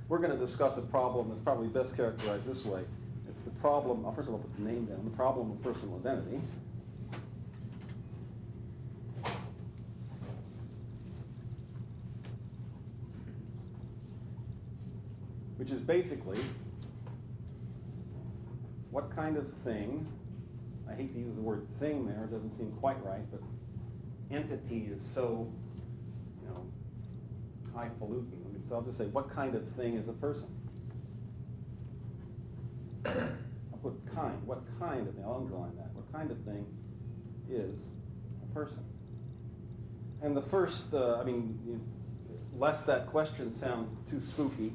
we're going to discuss a problem that's probably best characterized this way. It's the problem, first of all, put the name down, the problem of personal identity. Which is basically, what kind of thing, I hate to use the word thing there, it doesn't seem quite right, but entity is so, highfalutin. So I'll just say, what kind of thing is a person? I'll put kind. What kind of thing? I'll underline that. What kind of thing is a person? And the first, lest that question sound too spooky,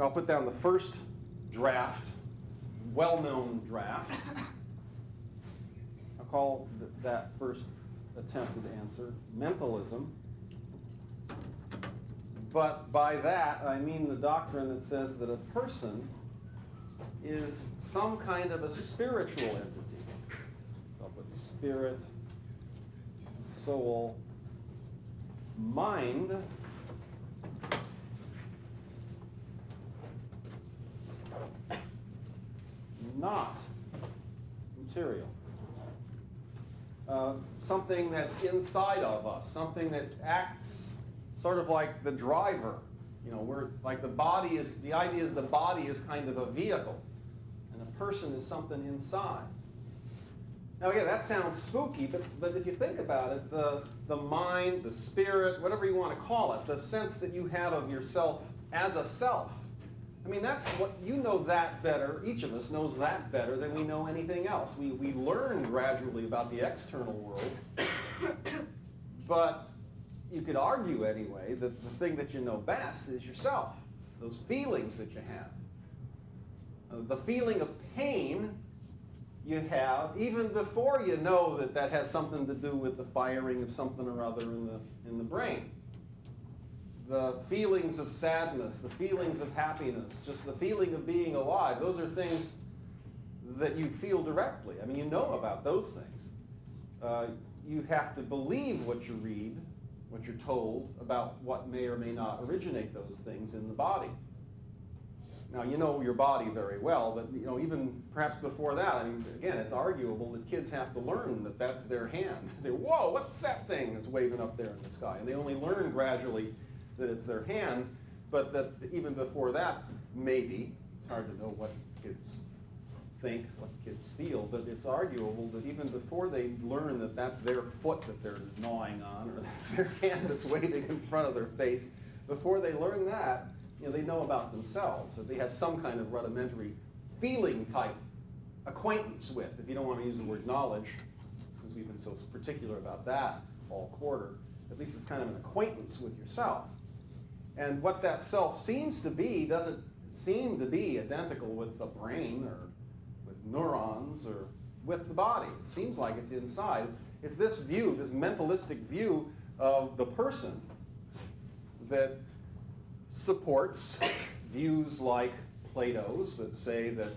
I'll put down the first draft, well-known draft. I'll call that first attempted answer mentalism. But by that, I mean the doctrine that says that a person is some kind of a spiritual entity. So I'll put spirit, soul, mind, not material. Something that's inside of us, something that acts sort of like the driver. We're like the idea is the body is kind of a vehicle, and a person is something inside. Now again, that sounds spooky, but if you think about it, the mind, the spirit, whatever you want to call it, the sense that you have of yourself as a self, that's what, that better, each of us knows that better than we know anything else. We learn gradually about the external world, but you could argue anyway that the thing that you know best is yourself, those feelings that you have. The feeling of pain you have even before you know that has something to do with the firing of something or other in the brain. The feelings of sadness, the feelings of happiness, just the feeling of being alive, those are things that you feel directly. You know about those things. You have to believe what you read, what you're told about what may or may not originate those things in the body. Now, you know your body very well, but even perhaps before that, again, it's arguable that kids have to learn that that's their hand. They say, whoa, what's that thing that's waving up there in the sky? And they only learn gradually that it's their hand, but that even before that, maybe, it's hard to know what kids think, what kids feel, but it's arguable that even before they learn that that's their foot that they're gnawing on, or that's their hand that's waving in front of their face, before they learn that, they know about themselves, that they have some kind of rudimentary feeling type acquaintance with, if you don't want to use the word knowledge, since we've been so particular about that all quarter, at least it's kind of an acquaintance with yourself. And what that self seems to be doesn't seem to be identical with the brain or with neurons or with the body. It seems like it's inside. It's this view, this mentalistic view of the person that supports views like Plato's that say that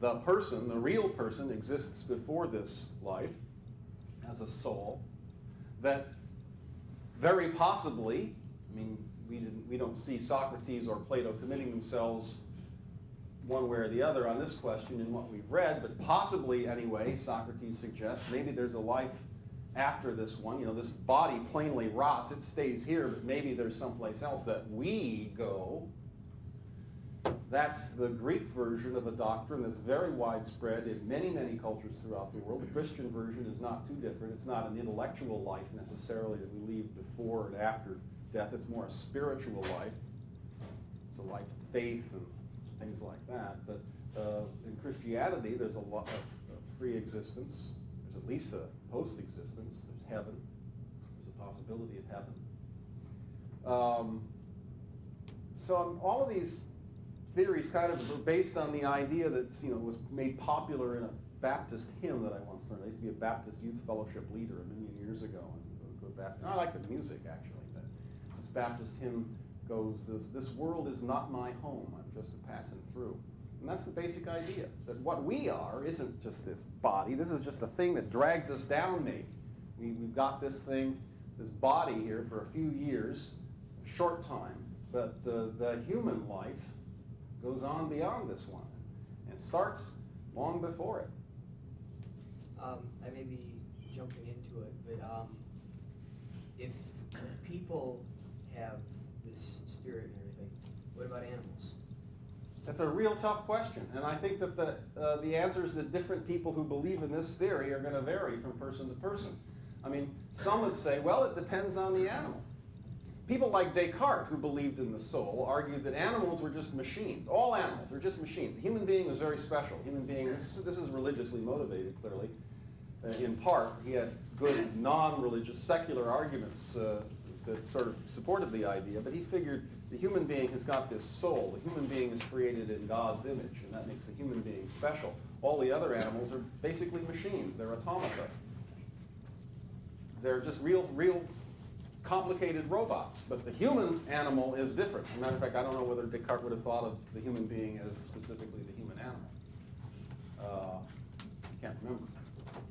the person, the real person, exists before this life as a soul, that very possibly, we don't see Socrates or Plato committing themselves one way or the other on this question in what we've read, but possibly anyway, Socrates suggests maybe there's a life after this one. This body plainly rots, it stays here, but maybe there's someplace else that we go. That's the Greek version of a doctrine that's very widespread in many, many cultures throughout the world. The Christian version is not too different. It's not an intellectual life necessarily that we lead before and after death. It's more a spiritual life. It's a life of faith and things like that. But in Christianity, there's a lot of pre-existence. There's at least a post-existence. There's heaven. There's a possibility of heaven. So all of these theories kind of were based on the idea that was made popular in a Baptist hymn that I once learned. I used to be a Baptist youth fellowship leader a million years ago. And go back. I like the music actually. But this Baptist hymn goes, "This world is not my home. I'm just a passing through." And that's the basic idea, that what we are isn't just this body. This is just a thing that drags us down maybe. We've got this thing, this body here for a few years, short time, but the human life goes on beyond this one and starts long before it. I may be jumping into it, but if people have this spirit and everything, what about animals? That's a real tough question, and I think that the answers that different people who believe in this theory are going to vary from person to person. I mean, some would say, well, it depends on the animal. People like Descartes, who believed in the soul, argued that animals were just machines. All animals are just machines. The human being was very special. Human being, this is religiously motivated, clearly. In part, he had good non-religious secular arguments that sort of supported the idea, but he figured the human being has got this soul. The human being is created in God's image, and that makes the human being special. All the other animals are basically machines. They're automata. They're just real complicated robots, but the human animal is different. As a matter of fact, I don't know whether Descartes would have thought of the human being as specifically the human animal. I can't remember.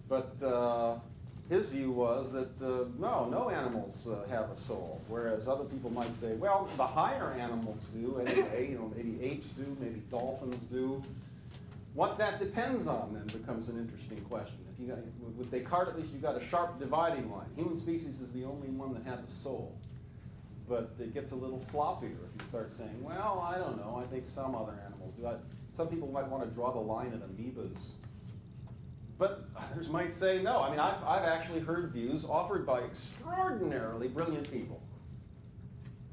But his view was that no animals have a soul, whereas other people might say, well, the higher animals do anyway. Maybe apes do, maybe dolphins do. What that depends on then becomes an interesting question. With Descartes, at least, you've got a sharp dividing line. Human species is the only one that has a soul. But it gets a little sloppier if you start saying, well, I don't know, I think some other animals do. Some people might want to draw the line at amoebas. But others might say no. I mean, I've actually heard views offered by extraordinarily brilliant people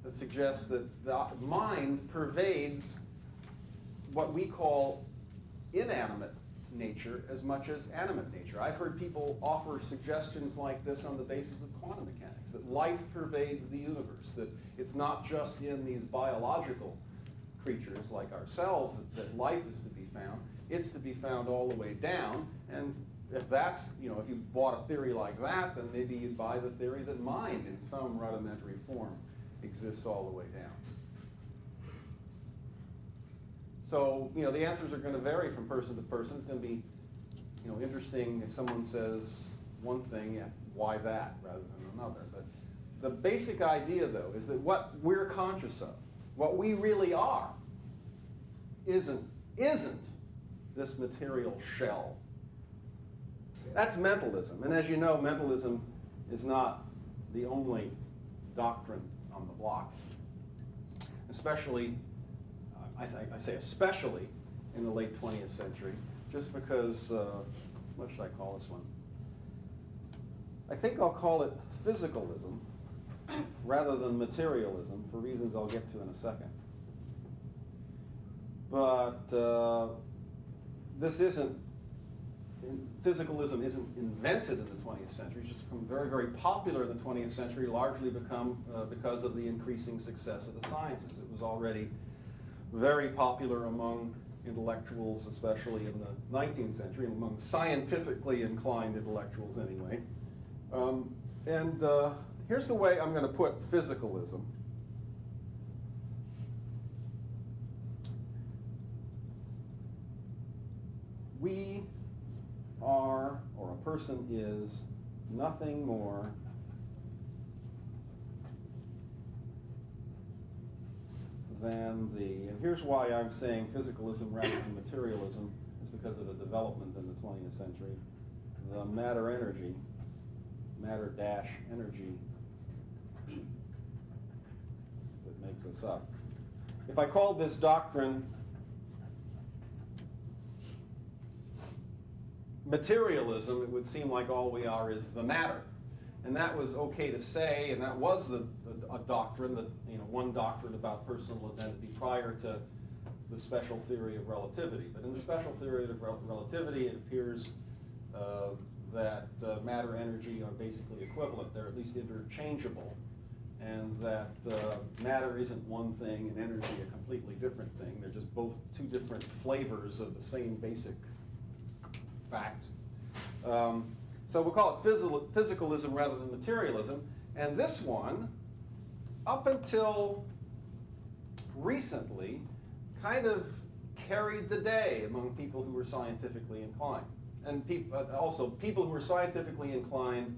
that suggest that the mind pervades what we call inanimate nature as much as animate nature. I've heard people offer suggestions like this on the basis of quantum mechanics, that life pervades the universe, that it's not just in these biological creatures like ourselves that life is to be found. It's to be found all the way down, and if that's, if you bought a theory like that, then maybe you'd buy the theory that mind in some rudimentary form exists all the way down. So, the answers are going to vary from person to person. It's going to be, interesting if someone says one thing, why that, rather than another. But the basic idea, though, is that what we're conscious of, what we really are, isn't this material shell. That's mentalism. And as you know, mentalism is not the only doctrine on the block. Especially, I say especially in the late 20th century, just because, what should I call this one? I think I'll call it physicalism rather than materialism, for reasons I'll get to in a second. But physicalism isn't invented in the 20th century. It's just become very, very popular in the 20th century, largely because of the increasing success of the sciences. It was already very popular among intellectuals, especially in the 19th century, and among scientifically inclined intellectuals anyway. Here's the way I'm going to put physicalism. We are, or a person is, nothing more than and here's why I'm saying physicalism rather than materialism, is because of the development in the 20th century, the matter-energy that makes us up. If I called this doctrine materialism, it would seem like all we are is the matter. And that was okay to say, and that was a doctrine, that one doctrine about personal identity prior to the special theory of relativity. But in the special theory of relativity, it appears that matter and energy are basically equivalent. They're at least interchangeable, and that matter isn't one thing and energy a completely different thing. They're just both two different flavors of the same basic fact. So we'll call it physicalism rather than materialism. And this one, up until recently, kind of carried the day among people who were scientifically inclined. And also people who were scientifically inclined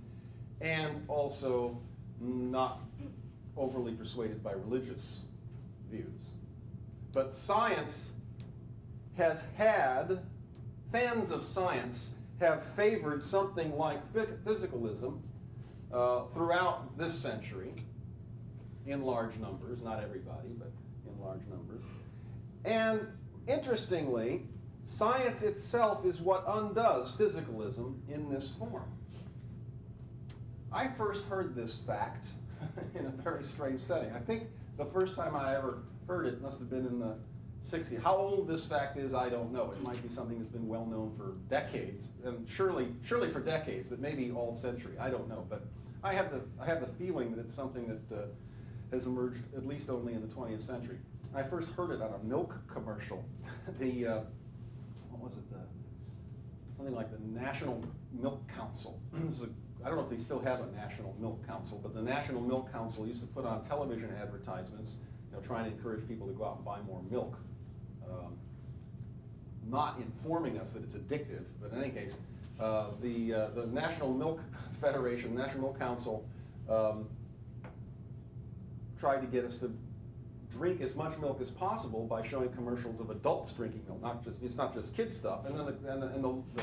and also not overly persuaded by religious views. But science has had, fans of science have favored something like physicalism throughout this century, in large numbers, not everybody, but in large numbers. And interestingly, science itself is what undoes physicalism in this form. I first heard this fact in a very strange setting. I think the first time I ever heard it must have been in the 60s. How old this fact is, I don't know. It might be something that's been well known for decades, and surely for decades, but maybe all century. I don't know. But I have the feeling that it's something that has emerged at least only in the 20th century. I first heard it on a milk commercial. What was it? Something like the National Milk Council. I don't know if they still have a National Milk Council, but the National Milk Council used to put on television advertisements, trying to encourage people to go out and buy more milk. Not informing us that it's addictive, but in any case, the National Milk Federation, National Milk Council, tried to get us to drink as much milk as possible by showing commercials of adults drinking milk. It's not just kids stuff. And then the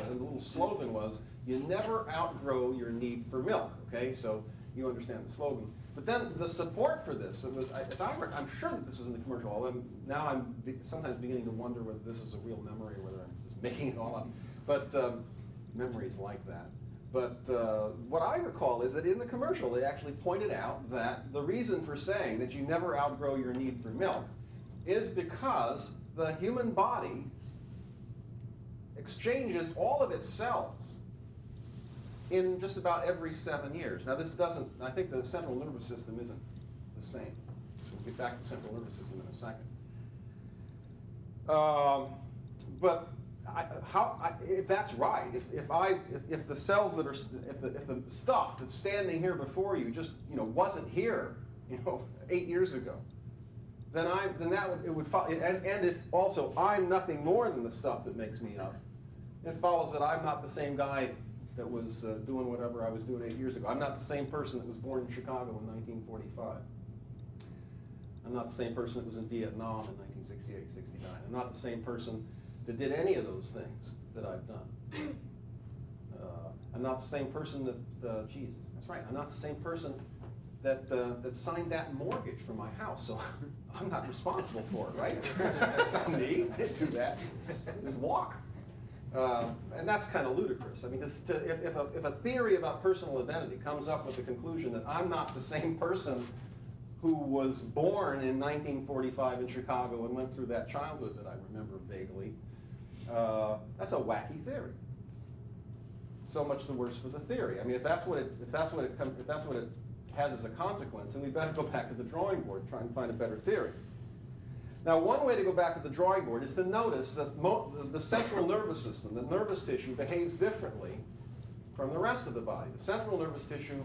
little slogan was, "You never outgrow your need for milk." Okay, so you understand the slogan. But then the support for this, I'm sure that this was in the commercial. Although now I'm sometimes beginning to wonder whether this is a real memory or whether I'm just making it all up. But memories like that. But what I recall is that in the commercial, they actually pointed out that the reason for saying that you never outgrow your need for milk is because the human body exchanges all of its cells in just about every 7 years. Now I think the central nervous system isn't the same. We'll get back to the central nervous system in a second. But if that's right, if the cells that are, if the stuff that's standing here before you just wasn't here 8 years ago, then it would follow. And if also I'm nothing more than the stuff that makes me up, it follows that I'm not the same guy that was doing whatever I was doing 8 years ago. I'm not the same person that was born in Chicago in 1945. I'm not the same person that was in Vietnam in 1968, 69. I'm not the same person that did any of those things that I've done. I'm not the same person that, that's right, I'm not the same person that signed that mortgage for my house, so I'm not responsible for it, right? That's not me, I didn't do that. Just walk. And that's kind of ludicrous. I mean, if a theory about personal identity comes up with the conclusion that I'm not the same person who was born in 1945 in Chicago and went through that childhood that I remember vaguely, that's a wacky theory. So much the worse for the theory. I mean, if that's what it has as a consequence, then we better go back to the drawing board and try and find a better theory. Now, one way to go back to the drawing board is to notice that the central nervous system, the nervous tissue, behaves differently from the rest of the body. The central nervous tissue,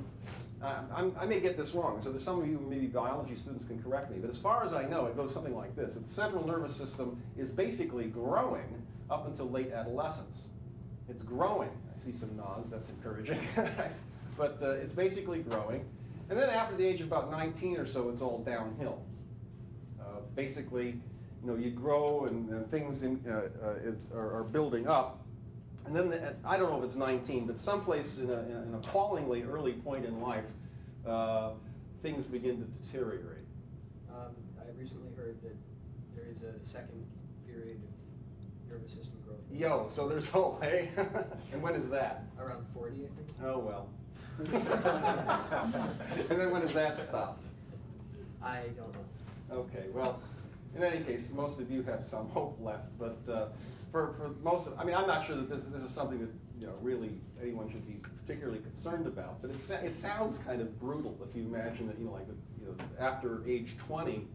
I may get this wrong, so there's some of you, maybe biology students, can correct me, but as far as I know, it goes something like this. The central nervous system is basically growing up until late adolescence. It's growing. I see some nods, that's encouraging. But it's basically growing. And then after the age of about 19 or so, it's all downhill. Basically, you grow and things are building up. And then, I don't know if it's 19, but someplace in an appallingly early point in life, things begin to deteriorate. I recently heard that there is a second period of nervous system growth. So there's hope, hey? And when is that? Around 40, I think. Oh, well. And then when does that stop? I don't know. Okay, well, in any case, most of you have some hope left, but for most of, I'm not sure that this is something that really anyone should be particularly concerned about, but it sounds kind of brutal if you imagine that after age 20,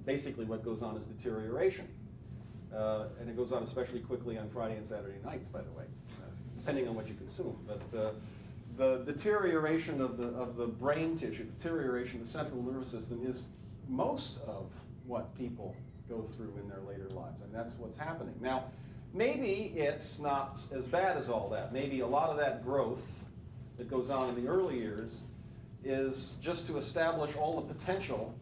basically what goes on is deterioration, and it goes on especially quickly on Friday and Saturday nights, by the way, depending on what you consume. But the deterioration of the brain tissue, deterioration of the central nervous system is most of what people go through in their later lives, and that's what's happening. Now, maybe it's not as bad as all that. Maybe a lot of that growth that goes on in the early years is just to establish all the potential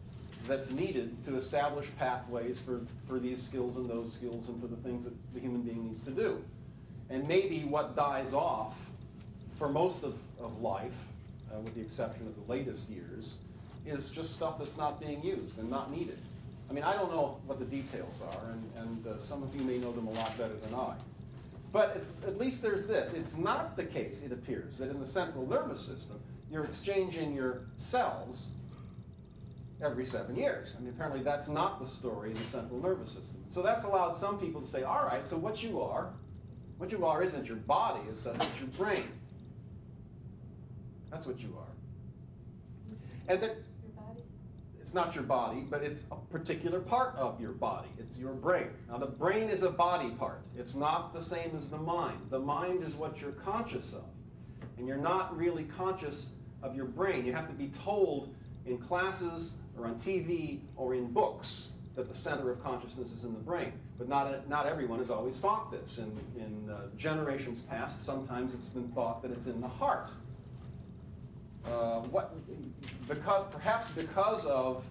that's needed to establish pathways for these skills and those skills and for the things that the human being needs to do. And maybe what dies off for most of life, with the exception of the latest years, is just stuff that's not being used and not needed. I mean, I don't know what the details are, and some of you may know them a lot better than I. But at least there's this. It's not the case, it appears, that in the central nervous system, you're exchanging your cells every 7 years. I mean, apparently that's not the story in the central nervous system. So that's allowed some people to say, all right, so what you are isn't your body as such, it's your brain. That's what you are. And that it's not your body, but it's a particular part of your body. It's your brain. Now, the brain is a body part. It's not the same as the mind. The mind is what you're conscious of. And you're not really conscious of your brain. You have to be told in classes or on TV or in books that the center of consciousness is in the brain. But not everyone has always thought this. In generations past, sometimes it's been thought that it's in the heart. Perhaps because of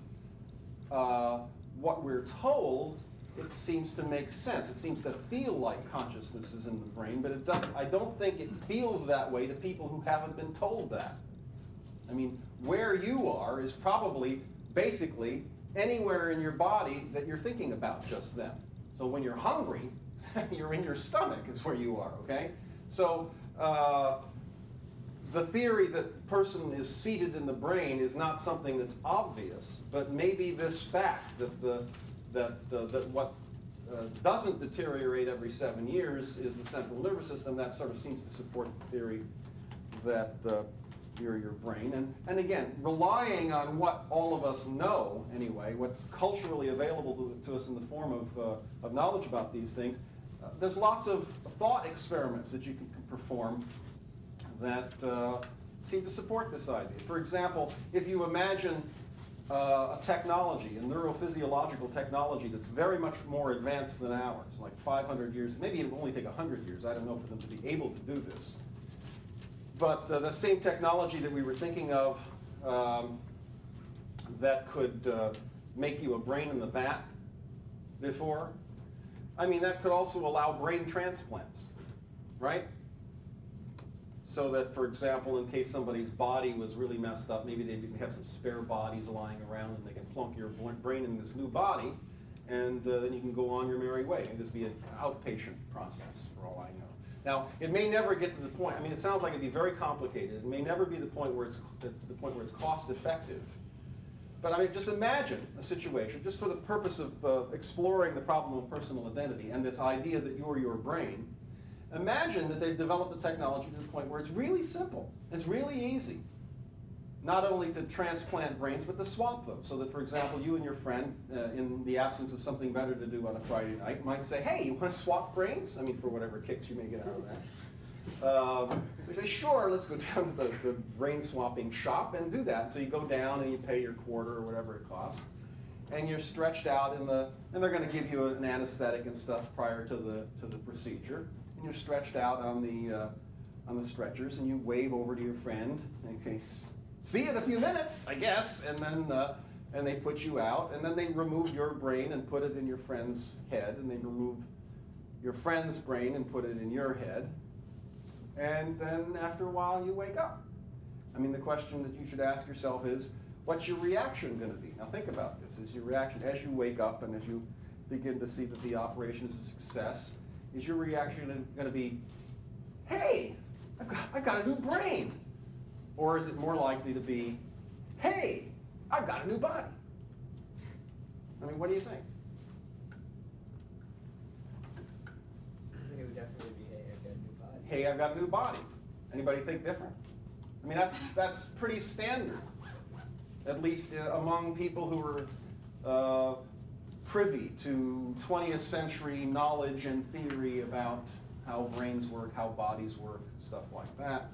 what we're told, it seems to make sense. It seems to feel like consciousness is in the brain, but it doesn't. I don't think it feels that way to people who haven't been told that. I mean, where you are is probably basically anywhere in your body that you're thinking about just then. So when you're hungry, you're in your stomach is where you are, okay? So the theory that person is seated in the brain is not something that's obvious, but maybe this fact that what doesn't deteriorate every 7 years is the central nervous system, that sort of seems to support the theory that you're your brain. And again, relying on what all of us know anyway, what's culturally available to us in the form of knowledge about these things, there's lots of thought experiments that you can perform that seem to support this idea. For example, if you imagine a technology, a neurophysiological technology that's very much more advanced than ours, like 500 years, maybe it will only take 100 years, I don't know, for them to be able to do this. But the same technology that we were thinking of that could make you a brain in the vat before, I mean, that could also allow brain transplants, right? So that, for example, in case somebody's body was really messed up, maybe they have some spare bodies lying around and they can plunk your brain in this new body, and then you can go on your merry way. And just be an outpatient process, for all I know. Now, it may never get to the point, I mean, it sounds like it'd be very complicated. It may never be the point where it's cost effective. But I mean, just imagine a situation, just for the purpose of exploring the problem of personal identity and this idea that you're your brain. Imagine that they've developed the technology to the point where it's really simple. It's really easy. Not only to transplant brains, but to swap them. So that, for example, you and your friend, in the absence of something better to do on a Friday night, might say, hey, you want to swap brains? I mean, for whatever kicks you may get out of that. So you say, sure, let's go down to the brain swapping shop and do that. So you go down and you pay your quarter or whatever it costs. And you're stretched out and they're going to give you an anesthetic and stuff prior to the procedure. And you're stretched out on the stretchers, and you wave over to your friend and say, see you in a few minutes, I guess. And then and they put you out, and then they remove your brain and put it in your friend's head, and they remove your friend's brain and put it in your head. And then after a while, you wake up. I mean, the question that you should ask yourself is, what's your reaction going to be? Now think about this. Is your reaction, as you wake up and as you begin to see that the operation is a success, is your reaction going to be, hey, I've got a new brain? Or is it more likely to be, hey, I've got a new body? I mean, what do you think? I think it would definitely be, hey, I've got a new body. Hey, I've got a new body. Anybody think different? I mean, that's pretty standard, at least among people who are privy to 20th century knowledge and theory about how brains work, how bodies work, stuff like that.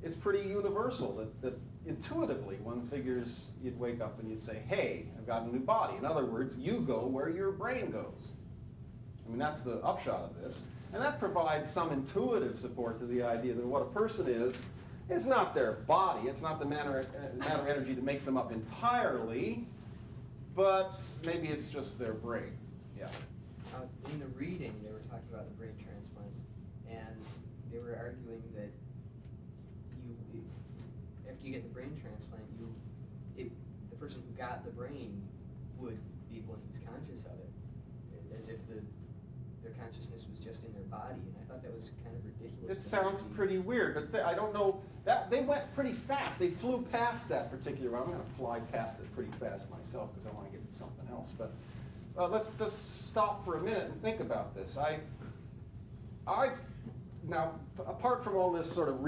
It's pretty universal that intuitively one figures you'd wake up and you'd say, hey, I've got a new body. In other words, you go where your brain goes. I mean, that's the upshot of this. And that provides some intuitive support to the idea that what a person is It's not their body. It's not the matter energy that makes them up entirely, but maybe it's just their brain. Yeah. In the reading, they were talking about the brain transplants, and they were arguing that after you get the brain transplant, the person who got the brain would be the one who's conscious of it, as if their consciousness was just in their body. And I thought that was kind of ridiculous. It sounds pretty weird, but I don't know. They went pretty fast. They flew past that particular one. I'm going to fly past it pretty fast myself because I want to get to something else. But let's stop for a minute and think about this. Now, apart from all this sort of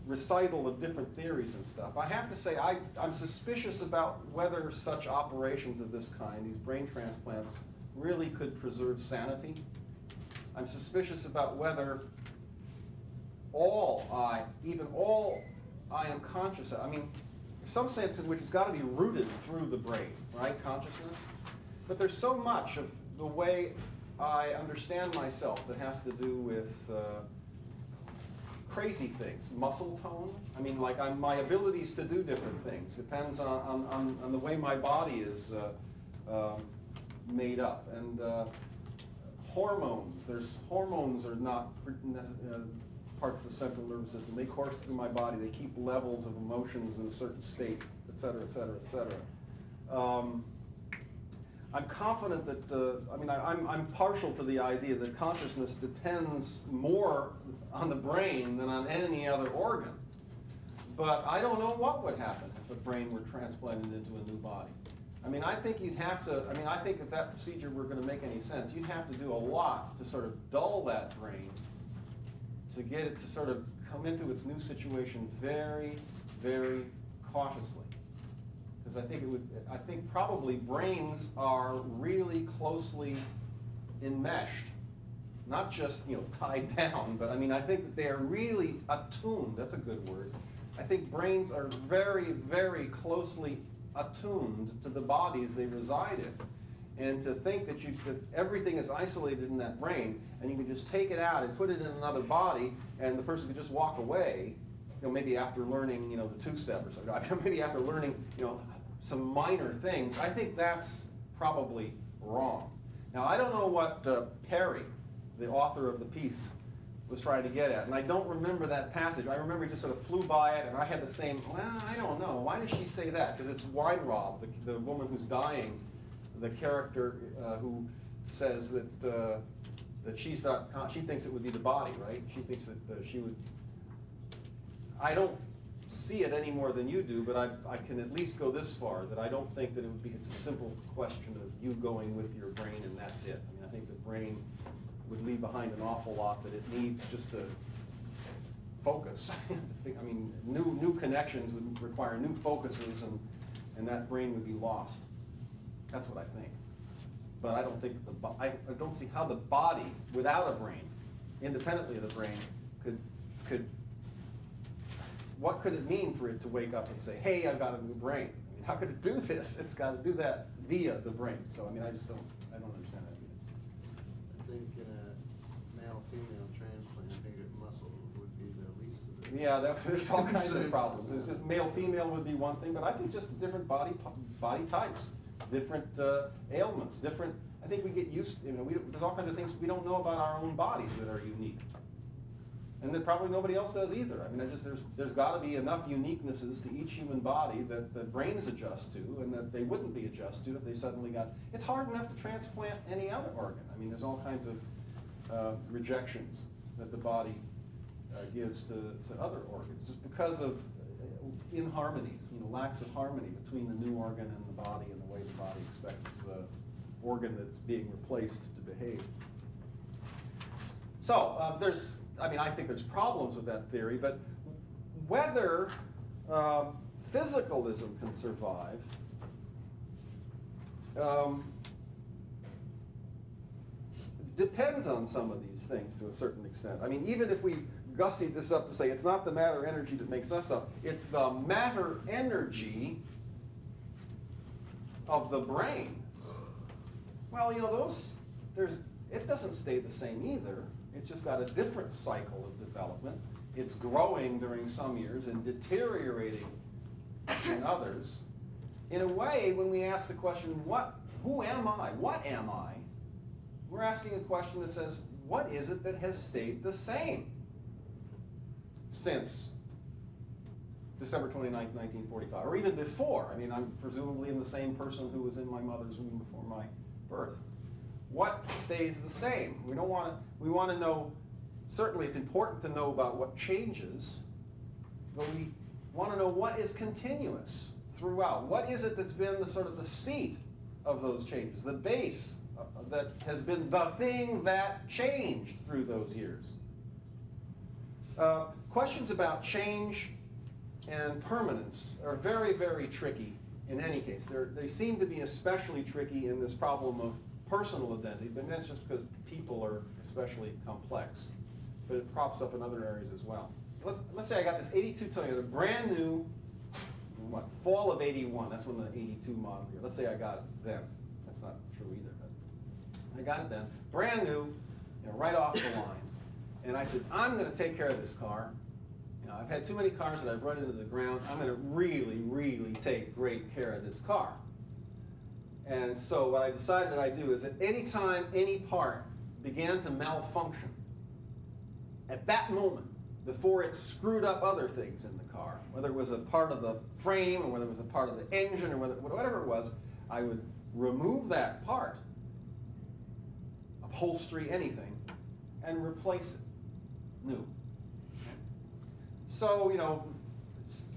recital of different theories and stuff, I have to say I'm suspicious about whether such operations of this kind, these brain transplants, really could preserve sanity. I'm suspicious about whether all I am conscious of. I mean, there's some sense in which it's got to be rooted through the brain, right? Consciousness. But there's so much of the way I understand myself that has to do with crazy things, muscle tone. I mean, like my abilities to do different things depends on the way my body is made up. And hormones. Hormones are not parts of the central nervous system. They course through my body. They keep levels of emotions in a certain state, et cetera, et cetera, et cetera. I'm confident that I'm partial to the idea that consciousness depends more on the brain than on any other organ. But I don't know what would happen if a brain were transplanted into a new body. I mean, I think you'd have to, I think if that procedure were going to make any sense, you'd have to do a lot to sort of dull that brain to get it to sort of come into its new situation very, very cautiously. Because I think probably brains are really closely enmeshed, not just tied down, but I think that they are really attuned. That's a good word. I think brains are very, very closely attuned to the bodies they reside in. And to think that everything is isolated in that brain, and you can just take it out and put it in another body, and the person could just walk away, maybe after learning, the two-step or something, maybe after learning, some minor things. I think that's probably wrong. Now, I don't know what Perry, the author of the piece, was trying to get at, and I don't remember that passage. I remember he just sort of flew by it, and I had the same, I don't know. Why did she say that? Because it's Weinrob, the woman who's dying, the character who says that she's not, she thinks it would be the body, right? She thinks that she would. I don't see it any more than you do, but I can at least go this far, that I don't think that it's a simple question of you going with your brain and that's it. I think the brain would leave behind an awful lot that it needs just to focus. New connections would require new focuses, and that brain would be lost. That's what I think. But I don't think I don't see how the body, without a brain, independently of the brain, could. What could it mean for it to wake up and say, "Hey, I've got a new brain"? How could it do this? It's got to do that via the brain. So I don't understand that either. I think in a male-female transplant, I think muscle would be the least of it. Yeah, there's all kinds of problems. It's just male-female would be one thing, but I think just different body types, different ailments, different. I think we get used. There's all kinds of things we don't know about our own bodies that are unique, and that probably nobody else does either. There's got to be enough uniquenesses to each human body that the brains adjust to, and that they wouldn't be adjusted to if they suddenly got. It's hard enough to transplant any other organ. There's all kinds of rejections that the body gives to other organs just because of inharmonies, lacks of harmony between the new organ and the body and the way the body expects the organ that's being replaced to behave. So I think there's problems with that theory, but whether physicalism can survive depends on some of these things to a certain extent. Even if we gussied this up to say it's not the matter energy that makes us up, it's the matter energy of the brain. Well, it doesn't stay the same either. It's just got a different cycle of development. It's growing during some years and deteriorating in others. In a way, when we ask the question, who am I? What am I? We're asking a question that says, what is it that has stayed the same since December 29th, 1945, or even before? I mean, I'm presumably the same person who was in my mother's womb before my birth. What stays the same? We want to know, certainly it's important to know about what changes, but we want to know what is continuous throughout. What is it that's been the sort of the seat of those changes, the base that has been the thing that changed through those years? Questions about change and permanence are very, very tricky in any case. They seem to be especially tricky in this problem of personal identity, but that's just because people are especially complex. But it props up in other areas as well. Let's say I got this 82 Toyota, brand new, fall of 81. That's when the 82 model here. Let's say I got it then. That's not true either, but I got it then. Brand new, right off the line. And I said, I'm going to take care of this car. I've had too many cars that I've run into the ground. I'm going to really, really take great care of this car. And so what I decided I'd do is that any time any part began to malfunction, at that moment, before it screwed up other things in the car, whether it was a part of the frame or whether it was a part of the engine or whatever it was, I would remove that part, upholstery, anything, and replace it new. So, it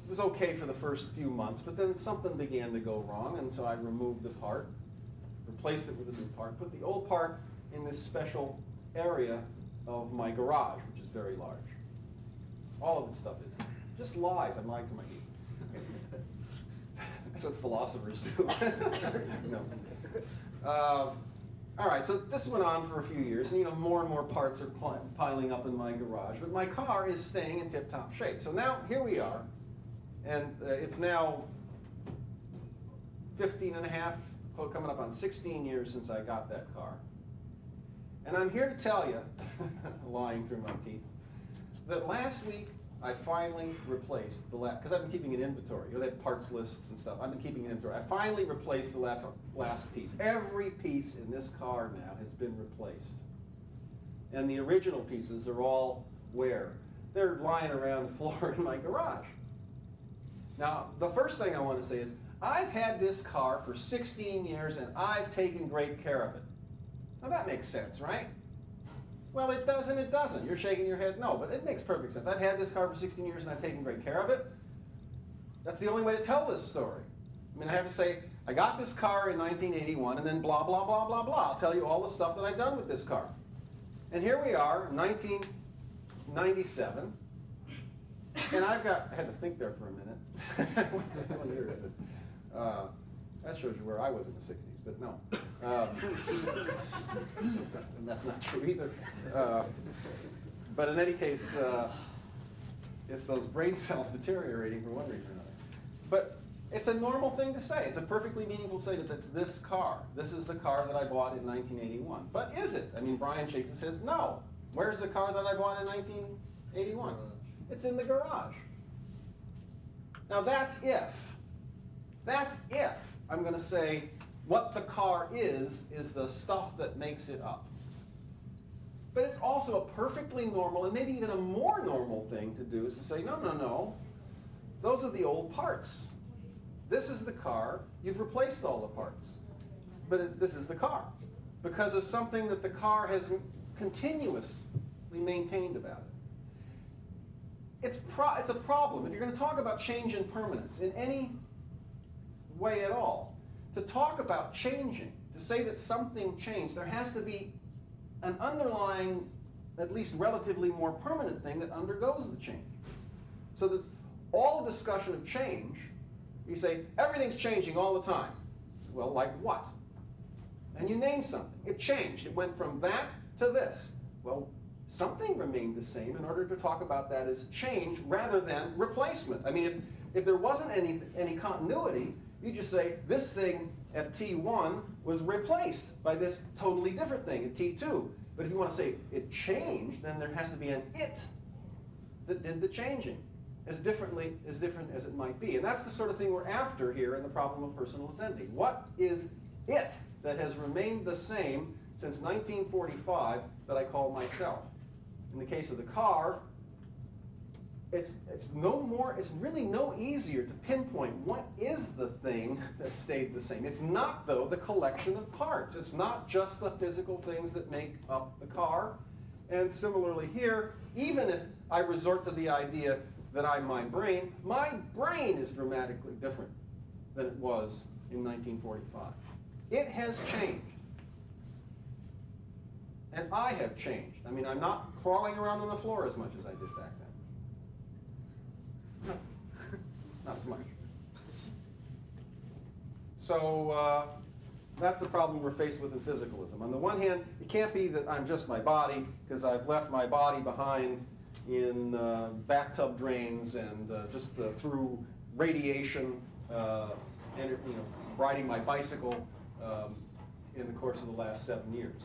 was okay for the first few months, but then something began to go wrong, and so I removed the part, replaced it with a new part, put the old part in this special area of my garage, which is very large. All of this stuff is just lies. I'm lying through my teeth. That's what philosophers do. All right, so this went on for a few years, and more and more parts are piling up in my garage, but my car is staying in tip-top shape. So now, here we are, and it's now 15 and a half, coming up on 16 years since I got that car. And I'm here to tell you, lying through my teeth, that last week I finally replaced the last, because I've been keeping an inventory. They have parts lists and stuff. I've been keeping an inventory. I finally replaced the last piece. Every piece in this car now has been replaced. And the original pieces are all where? They're lying around the floor in my garage. Now, the first thing I want to say is, I've had this car for 16 years and I've taken great care of it. Now that makes sense, right? Well, it does and it doesn't. You're shaking your head no, but it makes perfect sense. I've had this car for 16 years and I've taken great care of it. That's the only way to tell this story. I mean, I have to say, I got this car in 1981 and then blah, blah, blah, blah, blah. I'll tell you all the stuff that I've done with this car. And here we are, 1997. And I had to think there for a minute. What year is it? That shows you where I was in the 60s, but no. And that's not true either. But in any case, it's those brain cells deteriorating for one reason or another. But it's a normal thing to say. It's a perfectly meaningful statement that's this car. This is the car that I bought in 1981. But is it? I mean, Brian shakes his head, no. Where's the car that I bought in 1981? It's in the garage. Now that's if. That's if I'm going to say what the car is the stuff that makes it up. But it's also a perfectly normal, and maybe even a more normal thing to do, is to say, no. Those are the old parts. This is the car. You've replaced all the parts. But this is the car. Because of something that the car has continuously maintained about it. It's a problem. If you're going to talk about change and permanence in any way at all, to talk about changing, to say that something changed, there has to be an underlying, at least relatively more permanent thing that undergoes the change. So that all discussion of change, you say, everything's changing all the time. Well, like what? And you name something. It changed. It went from that to this. Well, something remained the same in order to talk about that as change rather than replacement. I mean, if there wasn't any continuity, you just say this thing at T1 was replaced by this totally different thing at T2. But if you want to say it changed, then there has to be an it that did the changing, as different as it might be. And that's the sort of thing we're after here in the problem of personal identity. What is it that has remained the same since 1945 that I call myself? In the case of the car, it's really no easier to pinpoint what is the thing that stayed the same. It's not, though, the collection of parts. It's not just the physical things that make up the car. And similarly here, even if I resort to the idea that I'm my brain is dramatically different than it was in 1945. It has changed. And I have changed. I mean, I'm not crawling around on the floor as much as I did back then. No, not as much. So that's the problem we're faced with in physicalism. On the one hand, it can't be that I'm just my body, because I've left my body behind in bathtub drains and just through radiation, and riding my bicycle in the course of the last 7 years.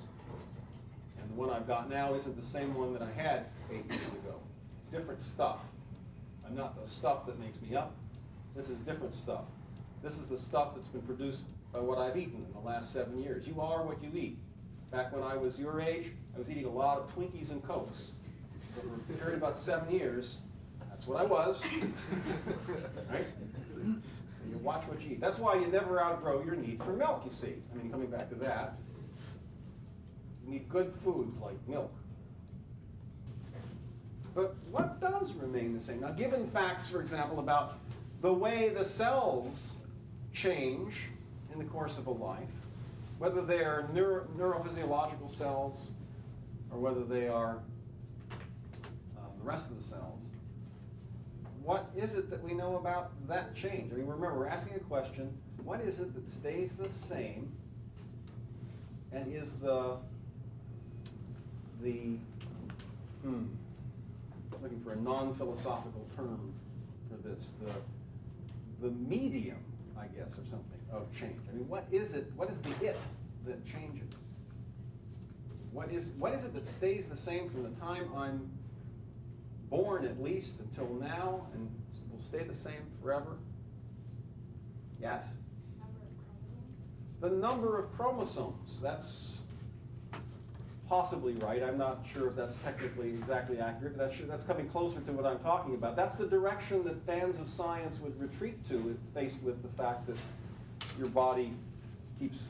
And the one I've got now isn't the same one that I had 8 years ago. It's different stuff. I'm not the stuff that makes me up. This is different stuff. This is the stuff that's been produced by what I've eaten in the last 7 years. You are what you eat. Back when I was your age, I was eating a lot of Twinkies and Cokes. So for a period of about 7 years, that's what I was. Right? And you watch what you eat. That's why you never outgrow your need for milk, you see. I mean, coming back to that, you need good foods like milk. But what does remain the same? Now, given facts, for example, about the way the cells change in the course of a life, whether they are neurophysiological cells or whether they are the rest of the cells, what is it that we know about that change? I mean, remember, we're asking a question, what is it that stays the same and is looking for a non-philosophical term for this, the medium, I guess, or something, of change. I mean, what is it, what is the it that changes? What is it that stays the same from the time I'm born, at least, until now, and will stay the same forever? Yes? The number of chromosomes. That's possibly right. I'm not sure if that's technically exactly accurate, but that's coming closer to what I'm talking about. That's the direction that fans of science would retreat to if faced with the fact that your body keeps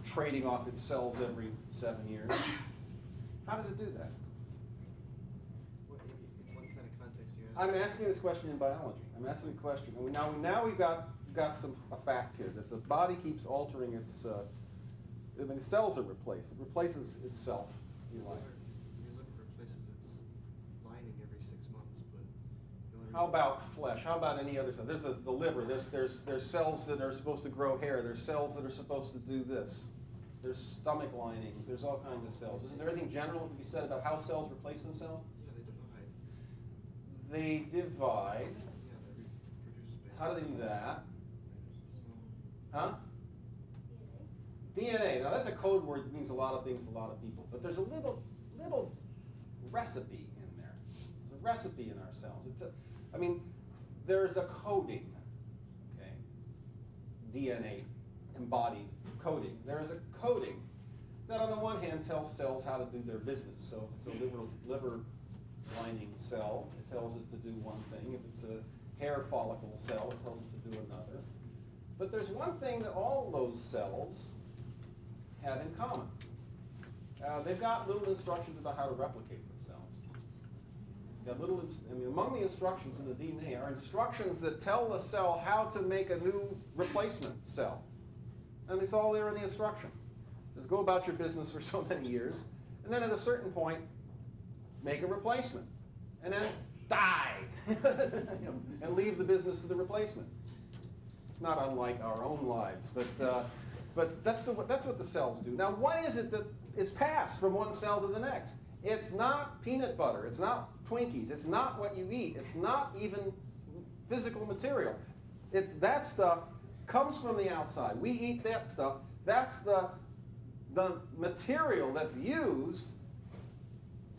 trading off its cells every 7 years. How does it do that? What kind of context do you ask? I'm asking this question in biology. I'm asking the question. Now we've got a fact here that the body keeps altering its. Cells are replaced. It replaces itself. Your liver replaces its lining every 6 months, but how about flesh? How about any other cell? There's the liver. There's cells that are supposed to grow hair. There's cells that are supposed to do this. There's stomach linings. There's all kinds of cells. Isn't there anything general to be said about how cells replace themselves? Yeah, they divide. They divide. Yeah, they reproduce. How do they do that? Huh? DNA. Now that's a code word that means a lot of things to a lot of people, but there's a little recipe in there. There's a recipe in our cells. There's a coding. Okay. DNA embodied coding. There is a coding that on the one hand tells cells how to do their business. So if it's a liver lining cell, it tells it to do one thing. If it's a hair follicle cell, it tells it to do another. But there's one thing that all those cells have in common. They've got little instructions about how to replicate themselves. Among the instructions in the DNA are instructions that tell the cell how to make a new replacement cell. And it's all there in the instruction. Just go about your business for so many years, and then at a certain point, make a replacement. And then die! And leave the business to the replacement. It's not unlike our own lives, but that's what the cells do. Now, what is it that is passed from one cell to the next? It's not peanut butter. It's not Twinkies. It's not what you eat. It's not even physical material. It's that stuff comes from the outside. We eat that stuff. That's the material that's used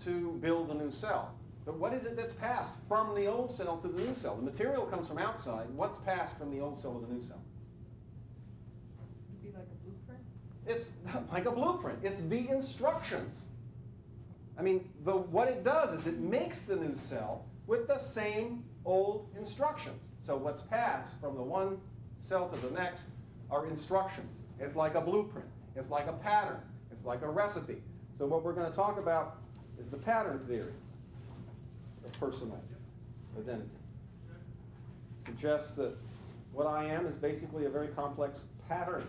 to build a new cell. But what is it that's passed from the old cell to the new cell? The material comes from outside. What's passed from the old cell to the new cell? It'd be like a blueprint? It's like a blueprint. It's the instructions. I mean, what it does is it makes the new cell with the same old instructions. So what's passed from the one cell to the next are instructions. It's like a blueprint. It's like a pattern. It's like a recipe. So what we're going to talk about is the pattern theory of personal identity. It suggests that what I am is basically a very complex pattern,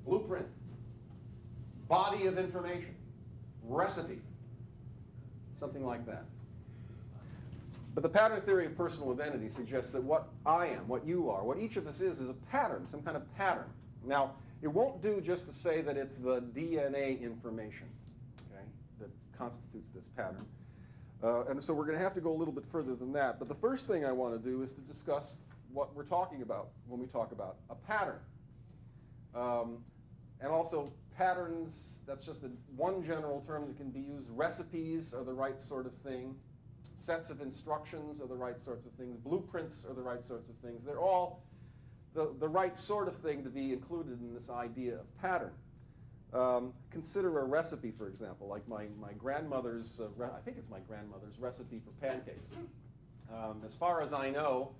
blueprint, body of information, recipe, something like that. But the pattern theory of personal identity suggests that what I am, what you are, what each of us is a pattern, some kind of pattern. Now, it won't do just to say that it's the DNA information, okay, that constitutes this pattern. And so we're going to have to go a little bit further than that. But the first thing I want to do is to discuss what we're talking about when we talk about a pattern. And also patterns, that's just one general term that can be used. Recipes are the right sort of thing. Sets of instructions are the right sorts of things. Blueprints are the right sorts of things. They're all the right sort of thing to be included in this idea of pattern. Consider a recipe, for example, like my grandmother's, I think it's my grandmother's recipe for pancakes. As far as I know,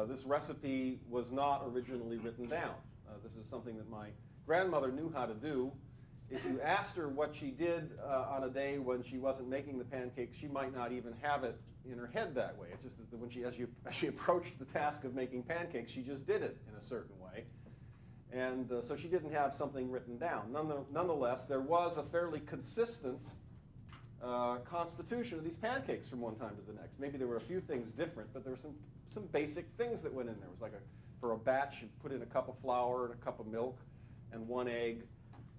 this recipe was not originally written down. This is something that my grandmother knew how to do. If you asked her what she did on a day when she wasn't making the pancakes, she might not even have it in her head that way. It's just that when as she approached the task of making pancakes, she just did it in a certain way. And so she didn't have something written down. Nonetheless, there was a fairly consistent constitution of these pancakes from one time to the next. Maybe there were a few things different, but there were some basic things that went in there. It was like for a batch, you put in a cup of flour and a cup of milk and 1 egg,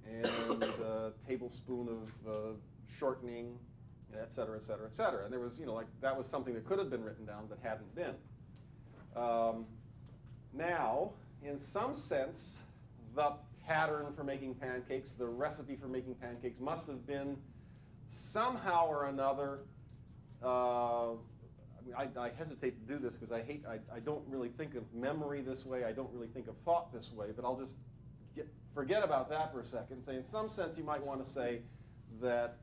and a tablespoon of shortening, et cetera, et cetera, et cetera. And there was, that was something that could have been written down but hadn't been. Now, in some sense, the pattern for making pancakes, the recipe for making pancakes must have been somehow or another, I hesitate to do this because I don't really think of memory this way, I don't really think of thought this way, but I'll just forget about that for a second. Say, in some sense, you might want to say that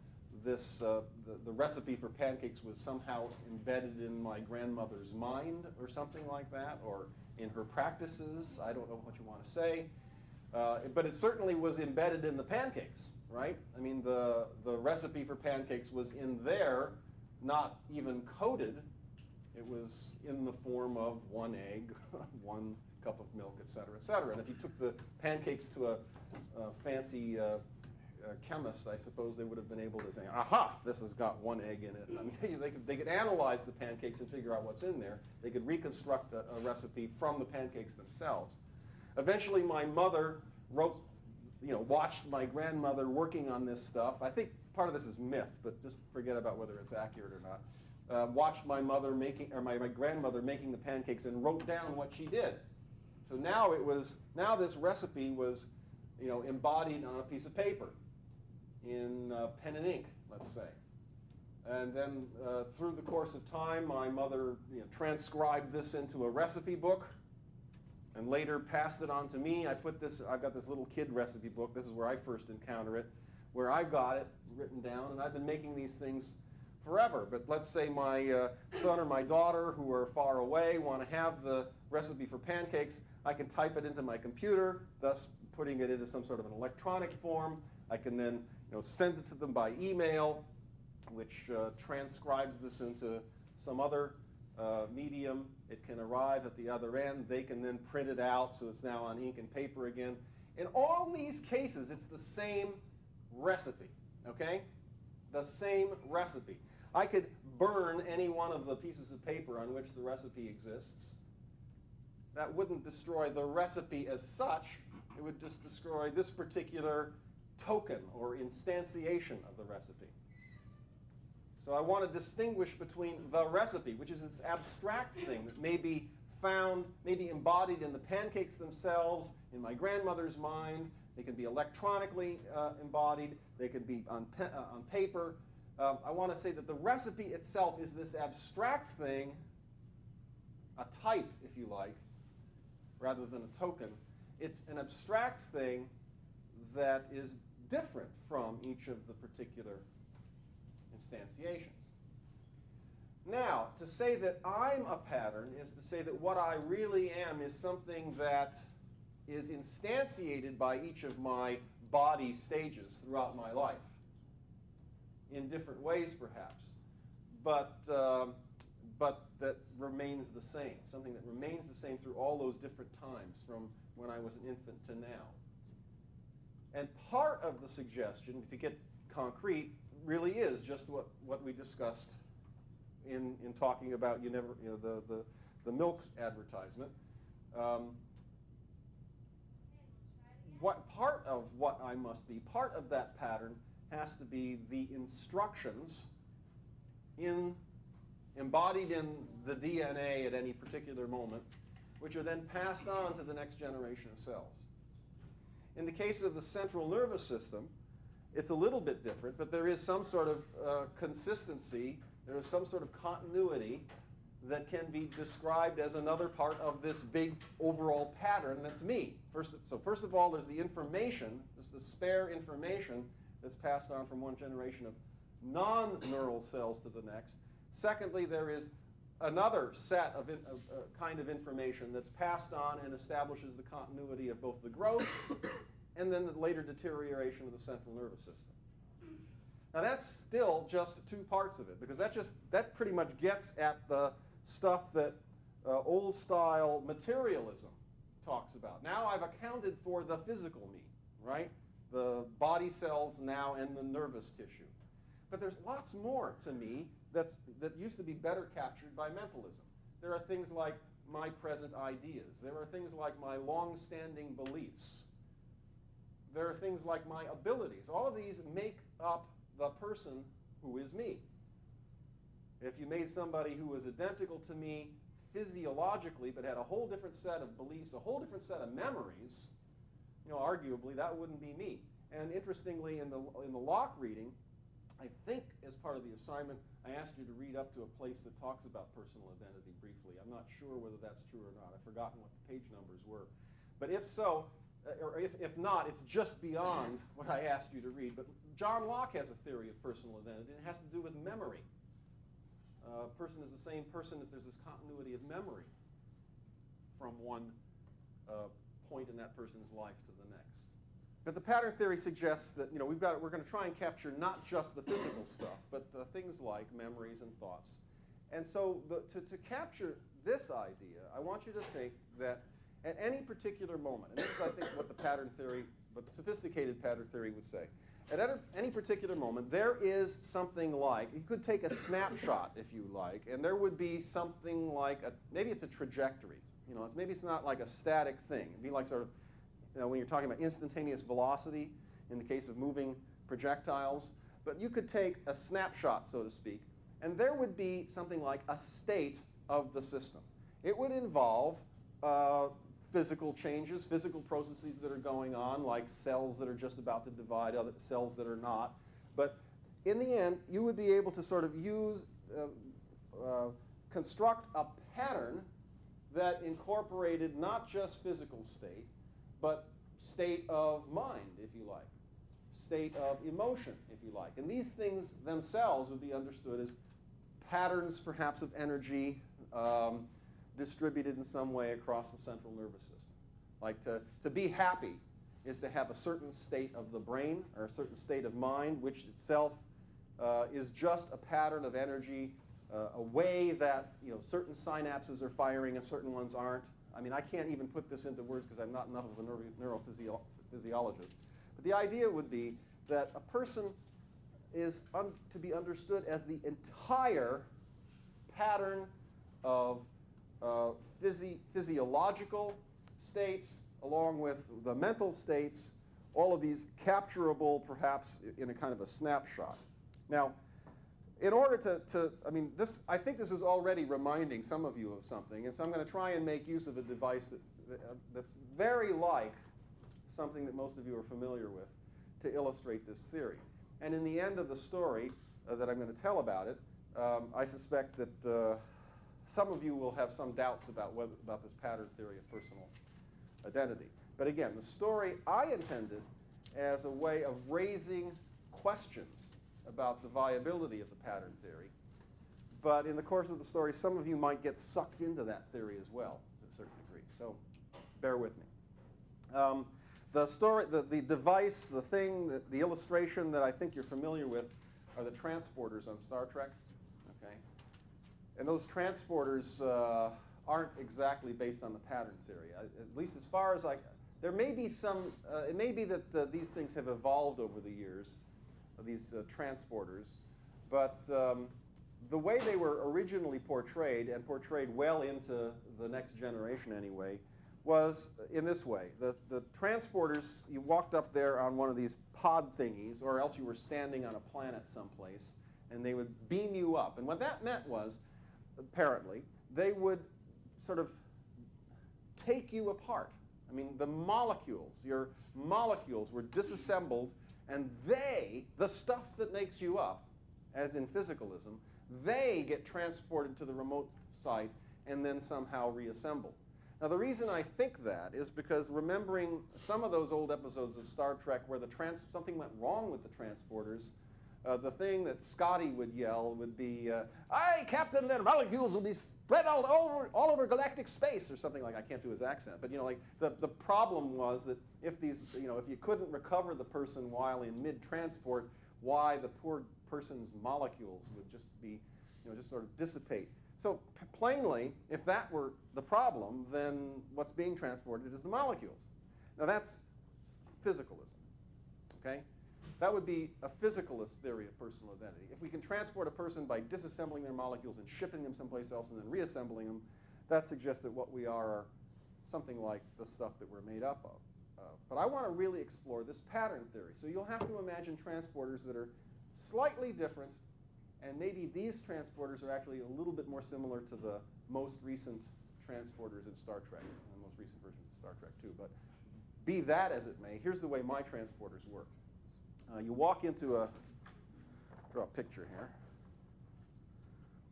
this the recipe for pancakes was somehow embedded in my grandmother's mind or something like that, or in her practices. I don't know what you want to say. But it certainly was embedded in the pancakes, right? I mean, the recipe for pancakes was in there, not even coded. It was in the form of 1 egg, 1 cup of milk, et cetera, et cetera. And if you took the pancakes to a fancy chemist, I suppose they would have been able to say, aha, this has got 1 egg in it. I mean, they could analyze the pancakes and figure out what's in there. They could reconstruct a recipe from the pancakes themselves. Eventually, my mother watched my grandmother working on this stuff. I think part of this is myth, but just forget about whether it's accurate or not. Watched my grandmother making the pancakes and wrote down what she did. So now this recipe was, embodied on a piece of paper in pen and ink, let's say. And then through the course of time, my mother transcribed this into a recipe book and later passed it on to me. I've got this little kid recipe book. This is where I first encounter it, where I've got it written down, and I've been making these things forever. But let's say my son or my daughter who are far away want to have the recipe for pancakes. I can type it into my computer, thus putting it into some sort of an electronic form. I can then send it to them by email, which transcribes this into some other medium. It can arrive at the other end. They can then print it out, so it's now on ink and paper again. In all these cases, it's the same recipe, okay? The same recipe. I could burn any one of the pieces of paper on which the recipe exists. That wouldn't destroy the recipe as such. It would just destroy this particular token or instantiation of the recipe. So I want to distinguish between the recipe, which is this abstract thing that may be found, maybe embodied in the pancakes themselves, in my grandmother's mind. They can be electronically embodied. They can be on paper. I want to say that the recipe itself is this abstract thing, a type, if you like, rather than a token. It's an abstract thing that is different from each of the particular instantiations. Now, to say that I'm a pattern is to say that what I really am is something that is instantiated by each of my body stages throughout my life, in different ways perhaps, but that remains the same, something that remains the same through all those different times from when I was an infant to now. And part of the suggestion, to get concrete, really is just what we discussed in talking about the milk advertisement. What part of what I must be, part of that pattern has to be the instructions embodied in the DNA at any particular moment, which are then passed on to the next generation of cells. In the case of the central nervous system, it's a little bit different, but there is some sort of consistency, there is some sort of continuity that can be described as another part of this big overall pattern that's me. First of all, there's the information, there's the spare information that's passed on from one generation of non-neural cells to the next. Secondly, there is another set of kind of information that's passed on and establishes the continuity of both the growth and then the later deterioration of the central nervous system. Now that's still just two parts of it, because that pretty much gets at the stuff that old-style materialism talks about. Now I've accounted for the physical me, right? The body cells now and the nervous tissue. But there's lots more to me that used to be better captured by mentalism. There are things like my present ideas. There are things like my long-standing beliefs. There are things like my abilities. All of these make up the person who is me. If you made somebody who was identical to me physiologically but had a whole different set of beliefs, a whole different set of memories, arguably that wouldn't be me. And interestingly, in the Locke reading, I think as part of the assignment, I asked you to read up to a place that talks about personal identity briefly. I'm not sure whether that's true or not. I've forgotten what the page numbers were. But if so, or if not, it's just beyond what I asked you to read. But John Locke has a theory of personal identity, and it has to do with memory. A person is the same person if there's this continuity of memory from one point in that person's life to the next. But the pattern theory suggests that we're going to try and capture not just the physical stuff, but the things like memories and thoughts. And so to capture this idea, I want you to think that at any particular moment, and this is I think what the sophisticated pattern theory would say, at any particular moment, there is something like, you could take a snapshot if you like, and there would be something like, maybe it's a trajectory. Maybe it's not like a static thing. It'd be like sort of, when you're talking about instantaneous velocity, in the case of moving projectiles. But you could take a snapshot, so to speak, and there would be something like a state of the system. It would involve physical changes, physical processes that are going on, like cells that are just about to divide, other cells that are not. But in the end, you would be able to sort of construct a pattern that incorporated not just physical state, but state of mind, if you like, state of emotion, if you like. And these things themselves would be understood as patterns, perhaps, of energy distributed in some way across the central nervous system. Like to be happy is to have a certain state of the brain or a certain state of mind, which itself is just a pattern of energy, a way that certain synapses are firing and certain ones aren't. I mean, I can't even put this into words because I'm not enough of a neurophysiologist. But the idea would be that a person is to be understood as the entire pattern of physiological states along with the mental states, all of these capturable perhaps in a kind of a snapshot. Now, in order I think this is already reminding some of you of something, and so I'm going to try and make use of a device that's very like something that most of you are familiar with to illustrate this theory. And in the end of the story, that I'm going to tell about it, I suspect that some of you will have some doubts about this pattern theory of personal identity. But again, the story I intended as a way of raising questions about the viability of the pattern theory. But in the course of the story, some of you might get sucked into that theory as well, to a certain degree. So bear with me. The story, the device, the thing, the illustration that I think you're familiar with are the transporters on Star Trek. Okay, and those transporters aren't exactly based on the pattern theory. At least as far as there may be some. It may be that these things have evolved over the years, these transporters, but the way they were originally portrayed, and portrayed well into the next generation anyway, was in this way. The transporters, you walked up there on one of these pod thingies, or else you were standing on a planet someplace, and they would beam you up. And what that meant was, apparently, they would sort of take you apart. I mean, your molecules were disassembled, and the stuff that makes you up, as in physicalism, they get transported to the remote site and then somehow reassembled. Now, the reason I think that is because remembering some of those old episodes of Star Trek where something went wrong with the transporters, the thing that Scotty would yell would be, "Aye, Captain, their molecules will be spread all over galactic space," or something like. I can't do his accent, but the problem was that if you couldn't recover the person while in mid-transport, why the poor person's molecules would just be, just sort of dissipate. So plainly, if that were the problem, then what's being transported is the molecules. Now that's physicalism, okay? That would be a physicalist theory of personal identity. If we can transport a person by disassembling their molecules and shipping them someplace else and then reassembling them, that suggests that what we are something like the stuff that we're made up of. But I want to really explore this pattern theory. So you'll have to imagine transporters that are slightly different, and maybe these transporters are actually a little bit more similar to the most recent transporters in Star Trek, and the most recent versions of Star Trek too. But be that as it may, here's the way my transporters work. You walk into draw a picture here.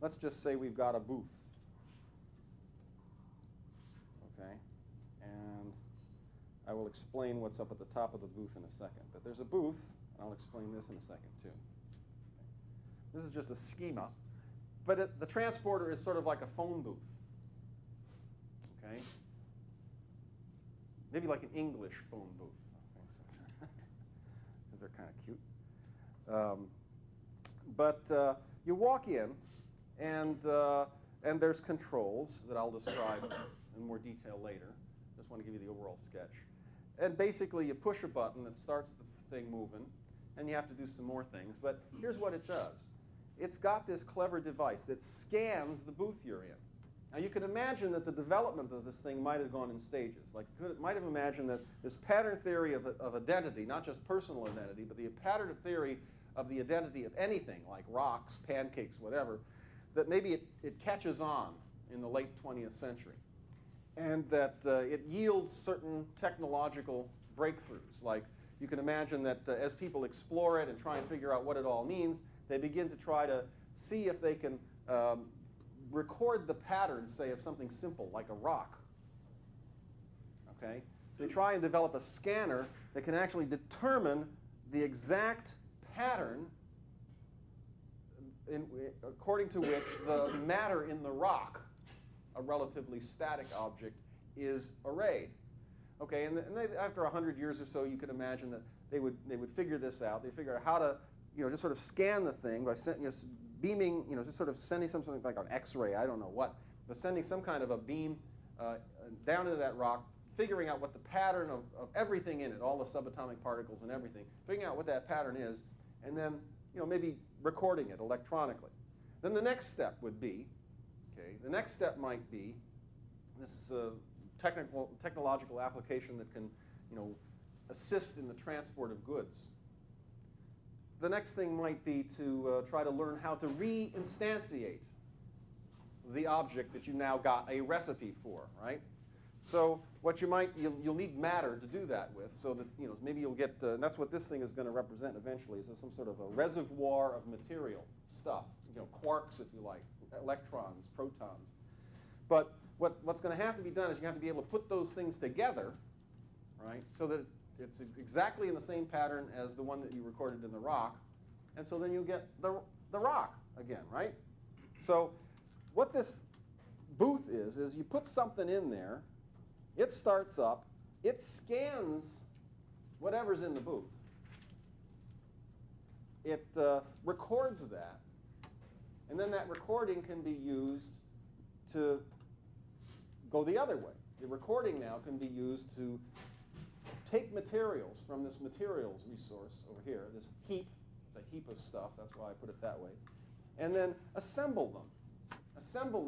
Let's just say we've got a booth. Okay, and I will explain what's up at the top of the booth in a second. But there's a booth, and I'll explain this in a second too. Okay. This is just a schema, but the transporter is sort of like a phone booth. Okay, maybe like an English phone booth, because they're kind of cute. But you walk in, and there's controls that I'll describe in more detail later. Just want to give you the overall sketch. And basically, you push a button that starts the thing moving, and you have to do some more things. But here's what it does. It's got this clever device that scans the booth you're in. Now, you can imagine that the development of this thing might have gone in stages. Like, you might have imagined that this pattern theory of identity, not just personal identity, but the pattern theory of the identity of anything, like rocks, pancakes, whatever, that maybe it catches on in the late 20th century. And that it yields certain technological breakthroughs. Like, you can imagine that as people explore it and try and figure out what it all means, they begin to try to see if they can record the patterns, say, of something simple, like a rock. Okay? So they try and develop a scanner that can actually determine the exact pattern according to which the matter in the rock, a relatively static object, is arrayed. Okay, and after 100 years or so, you could imagine that they would figure this out. They figure out how to, just sort of scan the thing by beaming, just sort of sending something like an X-ray, I don't know what, but sending some kind of a beam down into that rock, figuring out what the pattern of everything in it, all the subatomic particles and everything, figuring out what that pattern is, and then, maybe recording it electronically. Then the next step would be, the next step might be this technological application that can, assist in the transport of goods. The next thing might be to try to learn how to re-instantiate the object that you now got a recipe for, right? So what you'll need matter to do that with, so that, maybe you'll get, and that's what this thing is going to represent eventually, is some sort of a reservoir of material stuff, quarks, if you like, electrons, protons. But what's going to have to be done is you have to be able to put those things together, right, so that it's exactly in the same pattern as the one that you recorded in the rock, and so then you'll get the rock again, right? So what this booth is you put something in there, it starts up, it scans whatever's in the booth. It records that, and then that recording can be used to go the other way. The recording now can be used to take materials from this materials resource over here, this heap. It's a heap of stuff, that's why I put it that way, and then assemble them. Assemble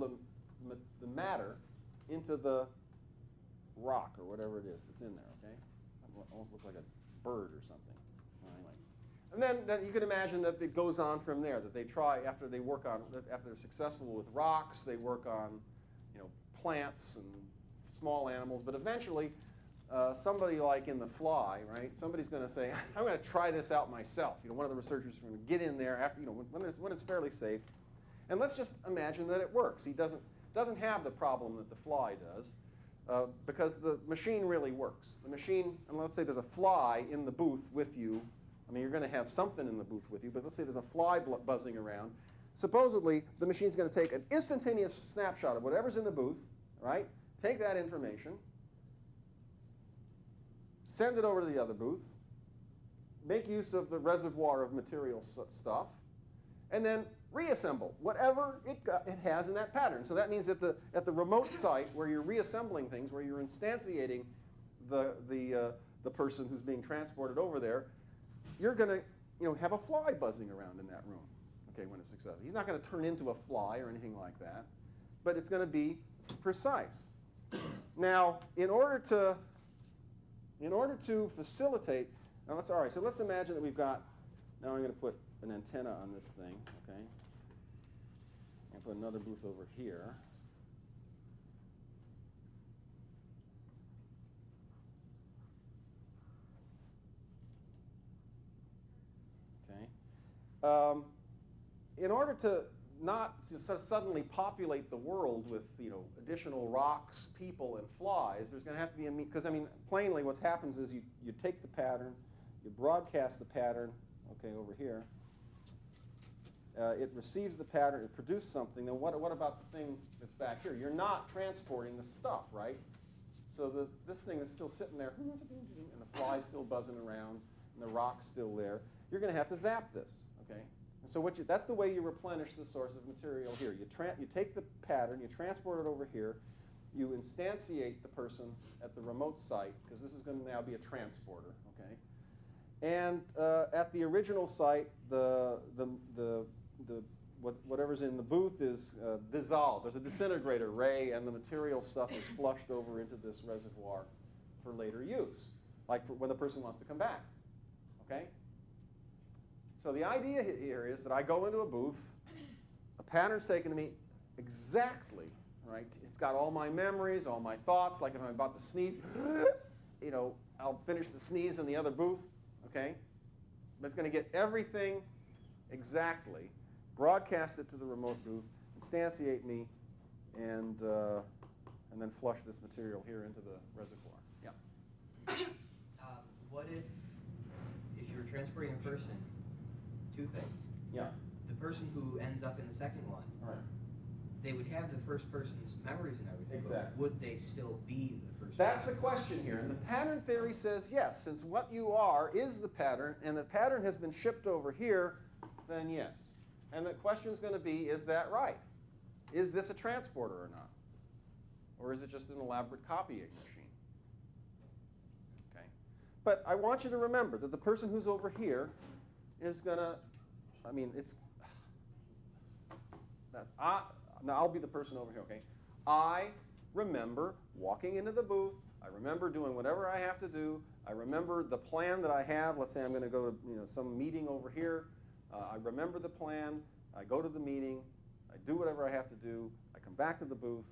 the matter into the rock or whatever it is that's in there, okay? It almost looks like a bird or something. Anyway. And then you can imagine that it goes on from there, that they try, after they're successful with rocks, they work on, plants and small animals, but eventually somebody like in the fly, right, somebody's going to say, I'm going to try this out myself. One of the researchers is going to get in there after, when it's fairly safe, and let's just imagine that it works. He doesn't have the problem that the fly does, because the machine really works. The machine, and let's say there's a fly in the booth with you. I mean, you're going to have something in the booth with you, but let's say there's a fly buzzing around. Supposedly, the machine's going to take an instantaneous snapshot of whatever's in the booth, right? Take that information, send it over to the other booth, make use of the reservoir of material stuff, and then reassemble whatever it has in that pattern. So that means that at the remote site where you're reassembling things, where you're instantiating the person who's being transported over there, you're going to have a fly buzzing around in that room. Okay, when it's successful, he's not going to turn into a fly or anything like that, but it's going to be precise. Now, in order to facilitate, now that's all right. So let's imagine that we've got. Now I'm going to put an antenna on this thing. Okay. And put another booth over here. Okay. In order to not suddenly populate the world with additional rocks, people, and flies, there's going to have to be because plainly what happens is you take the pattern, you broadcast the pattern, okay, over here. It receives the pattern, it produces something. Then what about the thing that's back here? You're not transporting the stuff, right? So this thing is still sitting there, and the fly's still buzzing around, and the rock's still there. You're going to have to zap this, okay? And so that's the way you replenish the source of material here. You take the pattern, you transport it over here, you instantiate the person at the remote site, because this is going to now be a transporter, okay? And at the original site, whatever's in the booth is dissolved. There's a disintegrator ray, and the material stuff is flushed over into this reservoir for later use, like for when the person wants to come back, okay? So the idea here is that I go into a booth, a pattern's taken to me exactly, right? It's got all my memories, all my thoughts, like if I'm about to sneeze, I'll finish the sneeze in the other booth, okay? But it's going to get everything exactly, broadcast it to the remote booth, instantiate me, and then flush this material here into the reservoir. Yeah. What if you were transporting a person? Two things. Yeah. The person who ends up in the second one, All right. they would have the first person's memories and everything. Exactly. But would they still be the first That's person? the question here. And the pattern theory says yes. Since what you are is the pattern, and the pattern has been shipped over here, then yes. And the question is going to be, is that right? Is this a transporter or not? Or is it just an elaborate copying machine? Okay. But I want you to remember that the person who's over here is going to, now I'll be the person over here, okay? I remember walking into the booth. I remember doing whatever I have to do. I remember the plan that I have. Let's say I'm going to go to some meeting over here. I remember the plan. I go to the meeting. I do whatever I have to do. I come back to the booth.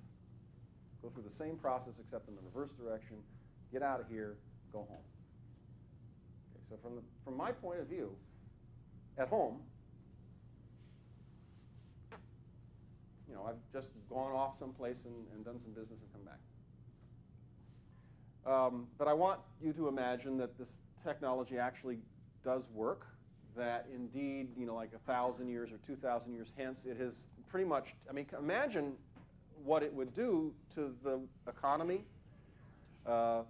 Go through the same process except in the reverse direction. Get out of here, go home. Okay, so from my point of view, at home, I've just gone off someplace and done some business and come back. But I want you to imagine that this technology actually does work, that indeed, like 1,000 years or 2,000 years hence, it has pretty much, imagine what it would do to the economy, to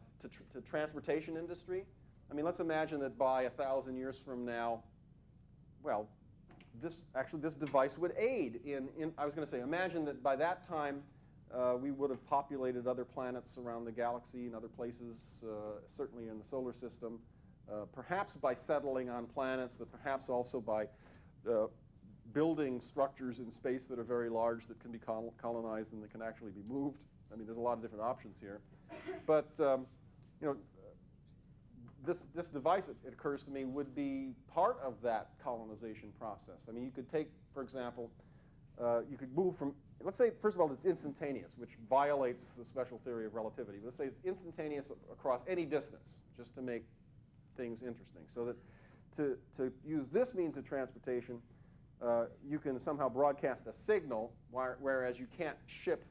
transportation industry. Let's imagine that by 1,000 years from now, well, this device would aid I was going to say, imagine that by that time we would have populated other planets around the galaxy and other places, certainly in the solar system, perhaps by settling on planets, but perhaps also by building structures in space that are very large that can be colonized and that can actually be moved. There's a lot of different options here. But, this device, it occurs to me, would be part of that colonization process. You could take, for example, you could move from, let's say, first of all, it's instantaneous, which violates the special theory of relativity. Let's say it's instantaneous across any distance, just to make things interesting. So that to use this means of transportation, you can somehow broadcast a signal, whereas you can't ship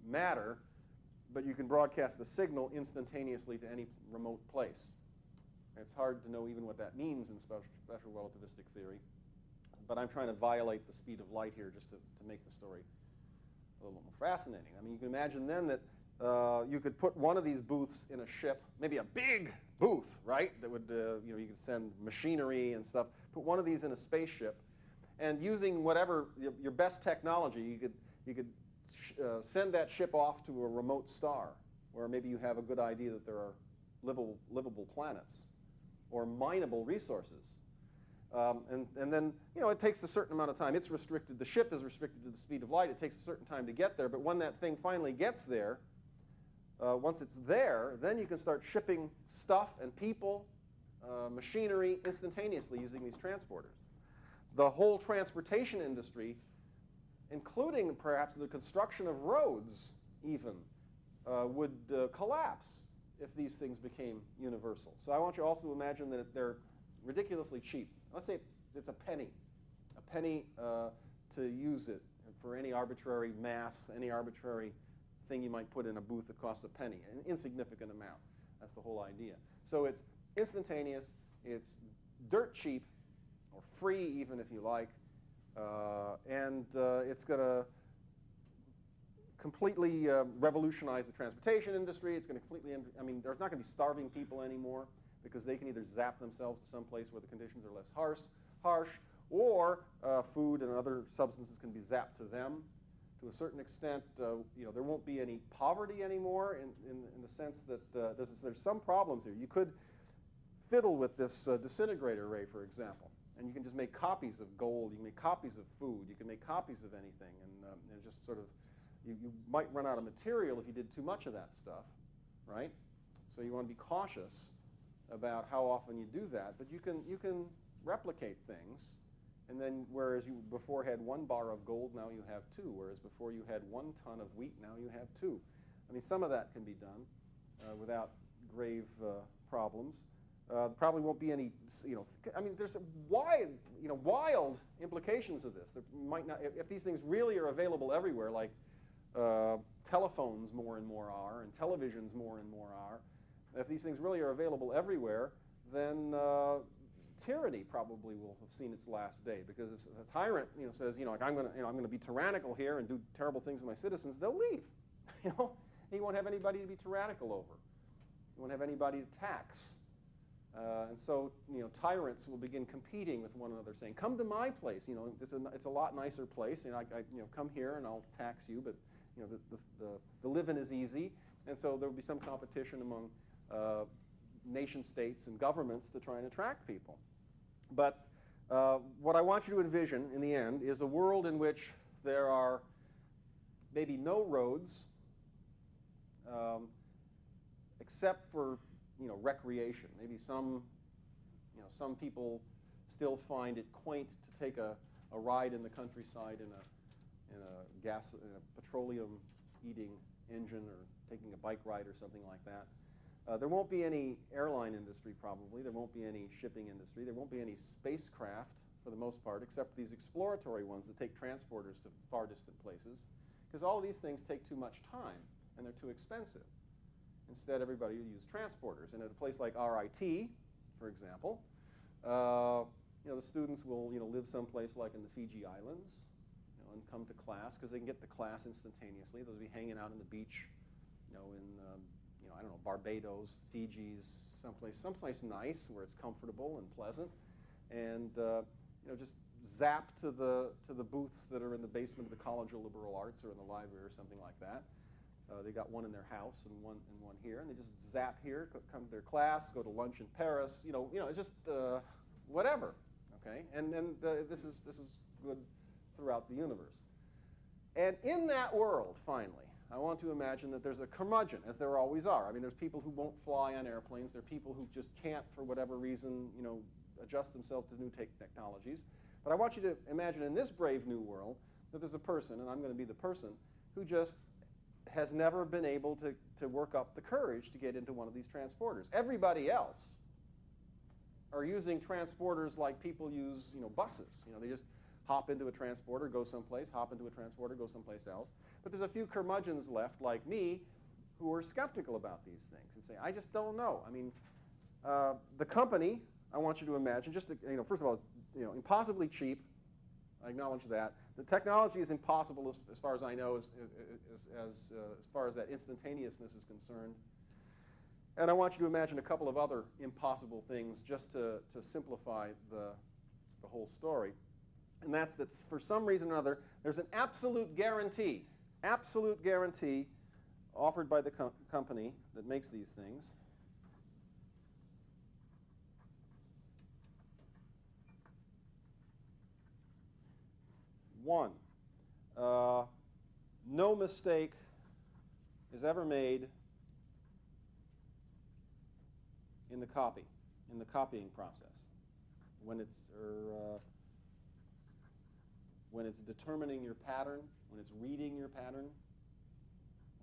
matter, but you can broadcast a signal instantaneously to any remote place. It's hard to know even what that means in special relativistic theory, but I'm trying to violate the speed of light here just to make the story a little more fascinating. You can imagine then that you could put one of these booths in a ship, maybe a big booth, right, that would, you could send machinery and stuff, put one of these in a spaceship, and using whatever, your best technology, you could send that ship off to a remote star, where maybe you have a good idea that there are livable planets or mineable resources. And then, it takes a certain amount of time. It's restricted. The ship is restricted to the speed of light. It takes a certain time to get there. But when that thing finally gets there, once it's there, then you can start shipping stuff and people, machinery instantaneously using these transporters. The whole transportation industry, including perhaps the construction of roads even, would collapse if these things became universal. So I want you also to imagine that they're ridiculously cheap. Let's say it's a penny to use it for any arbitrary mass, any arbitrary thing you might put in a booth that costs a penny, an insignificant amount. That's the whole idea. So it's instantaneous, it's dirt cheap, or free even if you like, and it's going to completely revolutionize the transportation industry. It's going to completely, there's not going to be starving people anymore because they can either zap themselves to some place where the conditions are less harsh, or food and other substances can be zapped to them. To a certain extent, there won't be any poverty anymore in the sense that there's some problems here. You could fiddle with this disintegrator ray, for example, and you can just make copies of gold, you can make copies of food, you can make copies of anything, and just sort of, you might run out of material if you did too much of that stuff, right? So you want to be cautious about how often you do that, but you can replicate things, and then whereas you before had 1 bar of gold, now you have 2, whereas before you had 1 ton of wheat, now you have 2. Some of that can be done without grave problems. Probably won't be any, there's wild implications of this. There might not, if these things really are available everywhere, like telephones more and more are, and televisions more and more are, if these things really are available everywhere, then tyranny probably will have seen its last day. Because if a tyrant, says, I'm going to be tyrannical here and do terrible things to my citizens, they'll leave. He won't have anybody to be tyrannical over. He won't have anybody to tax. And so, tyrants will begin competing with one another, saying, "Come to my place. It's a lot nicer place. Come here and I'll tax you. But the living is easy." And so there will be some competition among nation states and governments to try and attract people. But what I want you to envision in the end is a world in which there are maybe no roads, except for recreation. Maybe some people still find it quaint to take a ride in the countryside in a petroleum eating engine or taking a bike ride or something like that. There won't be any airline industry probably. There won't be any shipping industry. There won't be any spacecraft for the most part, except these exploratory ones that take transporters to far distant places, because all of these things take too much time and they're too expensive. Instead, everybody will use transporters. And at a place like RIT, for example, the students will live someplace like in the Fiji Islands, and come to class because they can get to class instantaneously. They'll be hanging out on the beach, in I don't know, Barbados, Fiji's, someplace nice where it's comfortable and pleasant, and just zap to the booths that are in the basement of the College of Liberal Arts or in the library or something like that. They got one in their house and one here, and they just zap here, come to their class, go to lunch in Paris. It's just whatever. Okay, and this is good throughout the universe. And in that world, finally, I want to imagine that there's a curmudgeon, as there always are. I mean, there's people who won't fly on airplanes. There are people who just can't, for whatever reason, adjust themselves to new technologies. But I want you to imagine in this brave new world that there's a person, and I'm going to be the person, who just has never been able to work up the courage to get into one of these transporters. Everybody else are using transporters like people use, buses. They just hop into a transporter, go someplace, hop into a transporter, go someplace else. But there's a few curmudgeons left, like me, who are skeptical about these things and say, I just don't know. I mean, the company, I want you to imagine, just to, first of all, it's impossibly cheap. I acknowledge that. The technology is impossible as far as I know, as far as that instantaneousness is concerned. And I want you to imagine a couple of other impossible things just to simplify the whole story. And that's that for some reason or another, there's an absolute guarantee offered by the company that makes these things. One, no mistake is ever made in the copying process, when it's determining your pattern, when it's reading your pattern,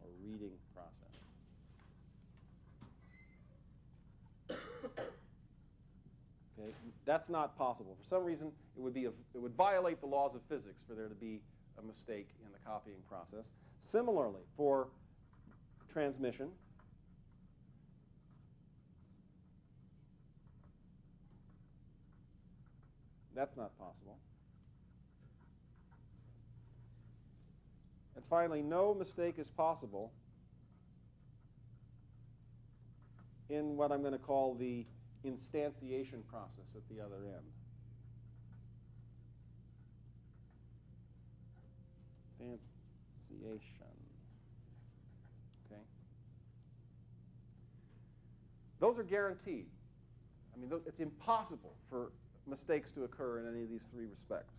or reading process. Okay, that's not possible. For some reason, it would violate the laws of physics for there to be a mistake in the copying process. Similarly, for transmission, that's not possible. And finally, no mistake is possible in what I'm going to call the instantiation process at the other end. Instantiation. Okay? Those are guaranteed. I mean, it's impossible for mistakes to occur in any of these three respects.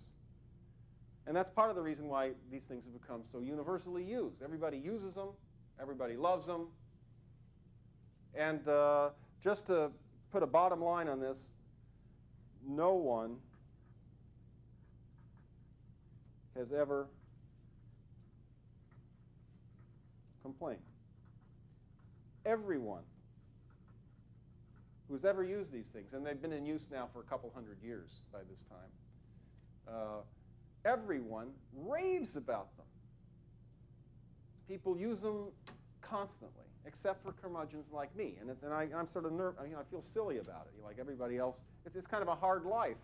And that's part of the reason why these things have become so universally used. Everybody uses them. Everybody loves them. And just to put a bottom line on this, no one has ever complained. Everyone who's ever used these things, and they've been in use now for a couple hundred years by this time, everyone raves about them. People use them constantly, except for curmudgeons like me. And I'm sort of I feel silly about it. Like everybody else, it's kind of a hard life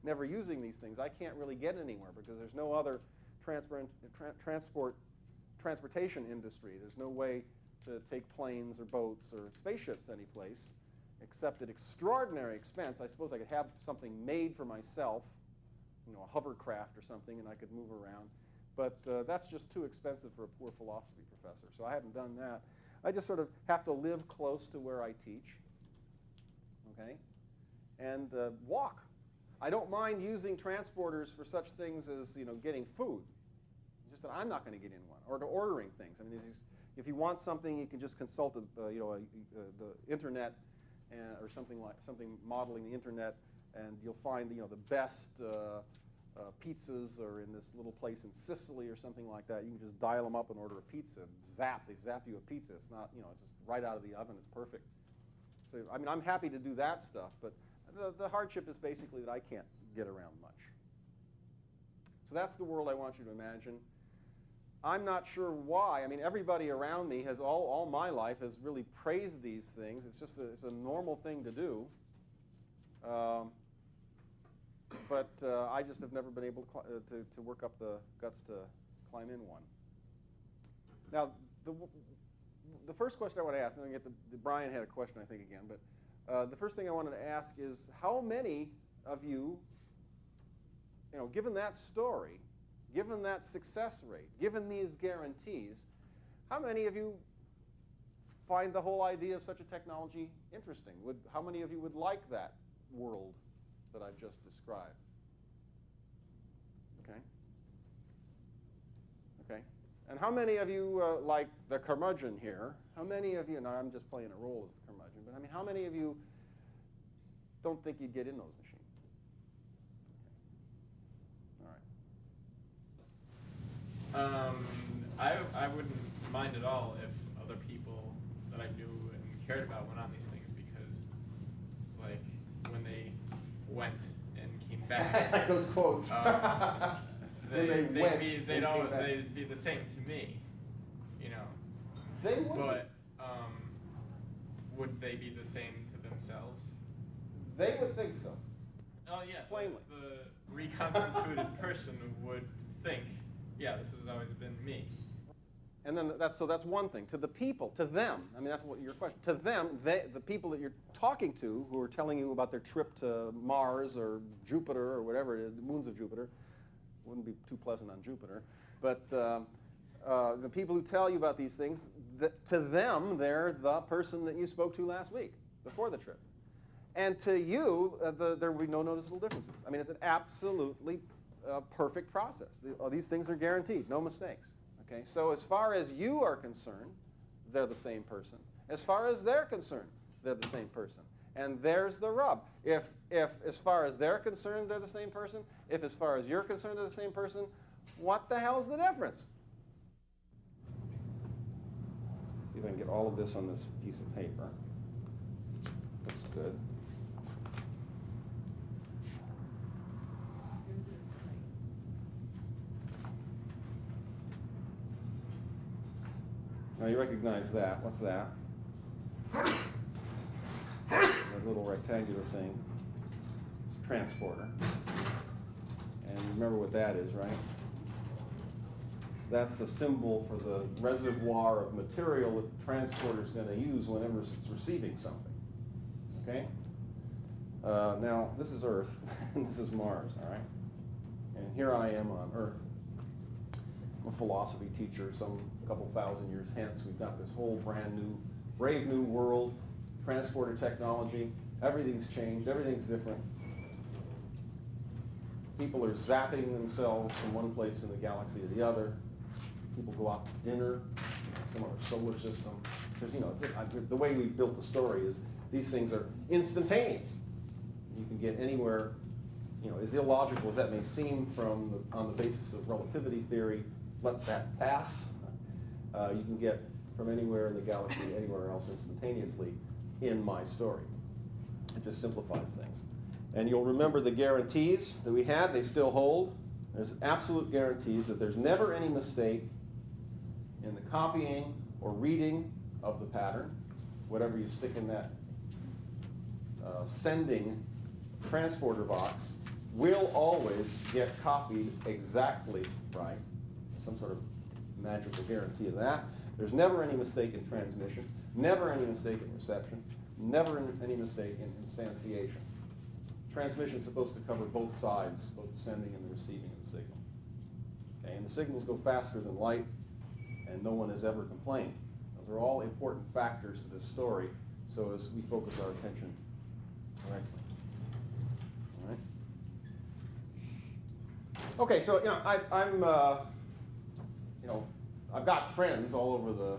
never using these things. I can't really get anywhere because there's no other transportation industry. There's no way to take planes or boats or spaceships anyplace except at extraordinary expense. I suppose I could have something made for myself, a hovercraft or something, and I could move around. But that's just too expensive for a poor philosophy professor, so I haven't done that. I just sort of have to live close to where I teach, okay, and walk. I don't mind using transporters for such things as getting food. It's just that I'm not going to get in one, or to ordering things. I mean, if you want something, you can just consult the internet or something modeling the internet, and you'll find the best pizzas or in this little place in Sicily or something like that. You can just dial them up and order a pizza. They zap you a pizza. It's not, it's just right out of the oven. It's perfect. So, I mean, I'm happy to do that stuff, but the hardship is basically that I can't get around much. So that's the world I want you to imagine. I'm not sure why. I mean, everybody around me has all my life has really praised these things. It's just it's a normal thing to do. But I just have never been able to work up the guts to climb in one. Now, the first question I want to ask, and I get Brian had a question, I think, again, but the first thing I wanted to ask is how many of you, given that story, given that success rate, given these guarantees, how many of you find the whole idea of such a technology interesting? How many of you would like that world that I've just described? Okay. And how many of you like the curmudgeon here? How many of you, now I'm just playing a role as the curmudgeon, but I mean, how many of you don't think you'd get in those machines? Okay. All right. I wouldn't mind at all if other people that I knew and cared about went on these things because, like, when they went and came back, those quotes. they'd be the same to me, They would. But would they be the same to themselves? They would think so. Oh yeah. Plainly. The reconstituted person would think, yeah, this has always been me. And then that's one thing. To the people, to them, I mean, that's what your question. To them, the people that you're talking to who are telling you about their trip to Mars or Jupiter or whatever it is, the moons of Jupiter, wouldn't be too pleasant on Jupiter, but the people who tell you about these things, to them, they're the person that you spoke to last week before the trip. And to you, there will be no noticeable differences. I mean, it's an absolutely perfect process. These things are guaranteed, no mistakes. Okay, so as far as you are concerned, they're the same person. As far as they're concerned, they're the same person. And there's the rub. If as far as they're concerned, they're the same person, if as far as you're concerned, they're the same person, what the hell's the difference? See if I can get all of this on this piece of paper. Looks good. Now you recognize that. What's that? That little rectangular thing. It's a transporter. And you remember what that is, right? That's a symbol for the reservoir of material that the transporter is going to use whenever it's receiving something. Okay? Now, this is Earth, and this is Mars, all right? And here I am on Earth. I'm a philosophy teacher. A couple thousand years hence, we've got this whole brand new, brave new world, transporter technology. Everything's changed. Everything's different. People are zapping themselves from one place in the galaxy to the other. People go out to dinner, some other solar system. Because, the way we've built the story is these things are instantaneous. You can get anywhere, as illogical as that may seem on the basis of relativity theory, let that pass. You can get from anywhere in the galaxy to anywhere else instantaneously in my story. It just simplifies things. And you'll remember the guarantees that we had, they still hold. There's absolute guarantees that there's never any mistake in the copying or reading of the pattern. Whatever you stick in that sending transporter box will always get copied exactly right. Some sort of magical guarantee of that. There's never any mistake in transmission, never any mistake in reception, never any mistake in instantiation. Transmission is supposed to cover both sides, both the sending and the receiving of the signal. Okay, and the signals go faster than light, and no one has ever complained. Those are all important factors to this story, so as we focus our attention correctly. All right. Okay, so I've got friends all over the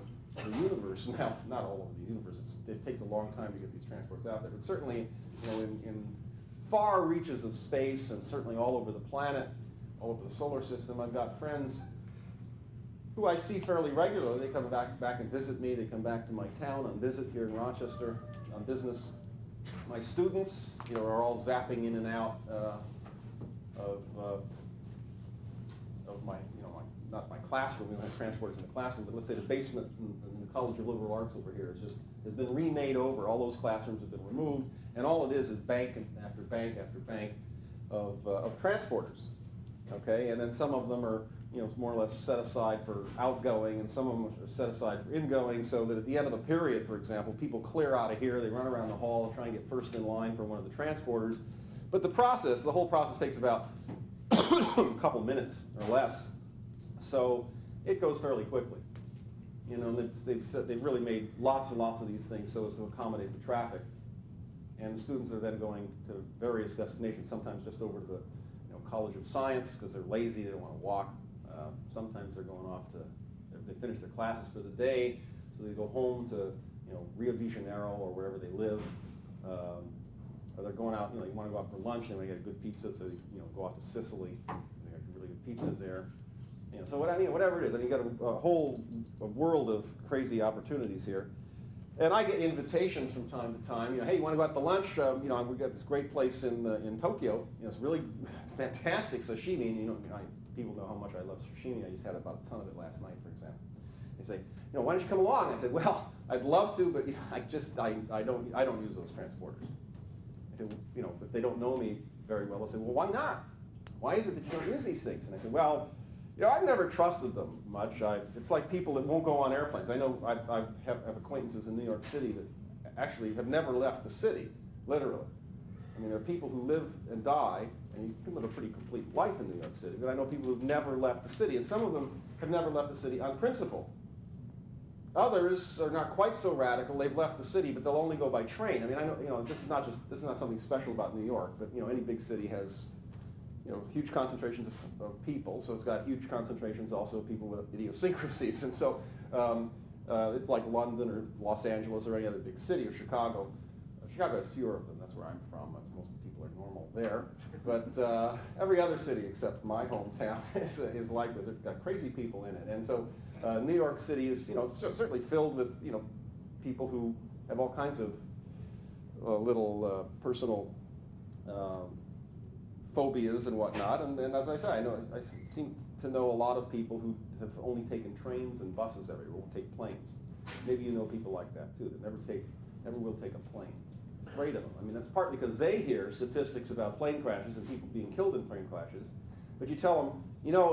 universe now. Not all over the universe. It takes a long time to get these transports out there, but certainly, in far reaches of space and certainly all over the planet, all over the solar system. I've got friends who I see fairly regularly. They come back and visit me. They come back to my town on visit here in Rochester on business. My students, are all zapping in and out of my, not my classroom. We don't have transporters in the classroom, but let's say the basement in the College of Liberal Arts over here has been remade over. All those classrooms have been removed, and all it is bank after bank after bank of transporters. Okay, and then some of them are more or less set aside for outgoing, and some of them are set aside for ingoing, so that at the end of a period, for example, people clear out of here, they run around the hall and try and get first in line for one of the transporters. But the whole process takes about a couple minutes or less, so it goes fairly quickly. And they've really made lots and lots of these things so as to accommodate the traffic. And the students are then going to various destinations, sometimes just over to the College of Science because they're lazy, they don't want to walk. Sometimes they're going off they finish their classes for the day, so they go home to Rio de Janeiro or wherever they live. Or they're going out, you want to go out for lunch and they get a good pizza, so they go off to Sicily. They got really good pizza there. So whatever it is, you got a world of crazy opportunities here. And I get invitations from time to time. Hey, you want to go out to lunch? We've got this great place in Tokyo. It's really fantastic sashimi. And people know how much I love sashimi. I just had about a ton of it last night, for example. They say, why don't you come along? I said, well, I'd love to, but I don't use those transporters. I said, if they don't know me very well, they'll say, well, why not? Why is it that you don't use these things? And I said, well, I've never trusted them much. It's like people that won't go on airplanes. I know I have acquaintances in New York City that actually have never left the city, literally. There are people who live and die, and you can live a pretty complete life in New York City, but I know people who've never left the city, and some of them have never left the city on principle. Others are not quite so radical. They've left the city, but they'll only go by train. I know this is not something special about New York, but any big city has huge concentrations of people, so it's got huge concentrations also of people with idiosyncrasies. And so it's like London or Los Angeles or any other big city, or Chicago. Chicago has fewer of them, that's where I'm from. Most of the people are normal there. But every other city except my hometown is like this. It's got crazy people in it. And so New York City is certainly filled with people who have all kinds of little personal phobias and whatnot, and as I say, I seem to know a lot of people who have only taken trains and buses everywhere, won't take planes. Maybe you know people like that too, that never will take a plane. Afraid of them. That's partly because they hear statistics about plane crashes and people being killed in plane crashes, but you tell them,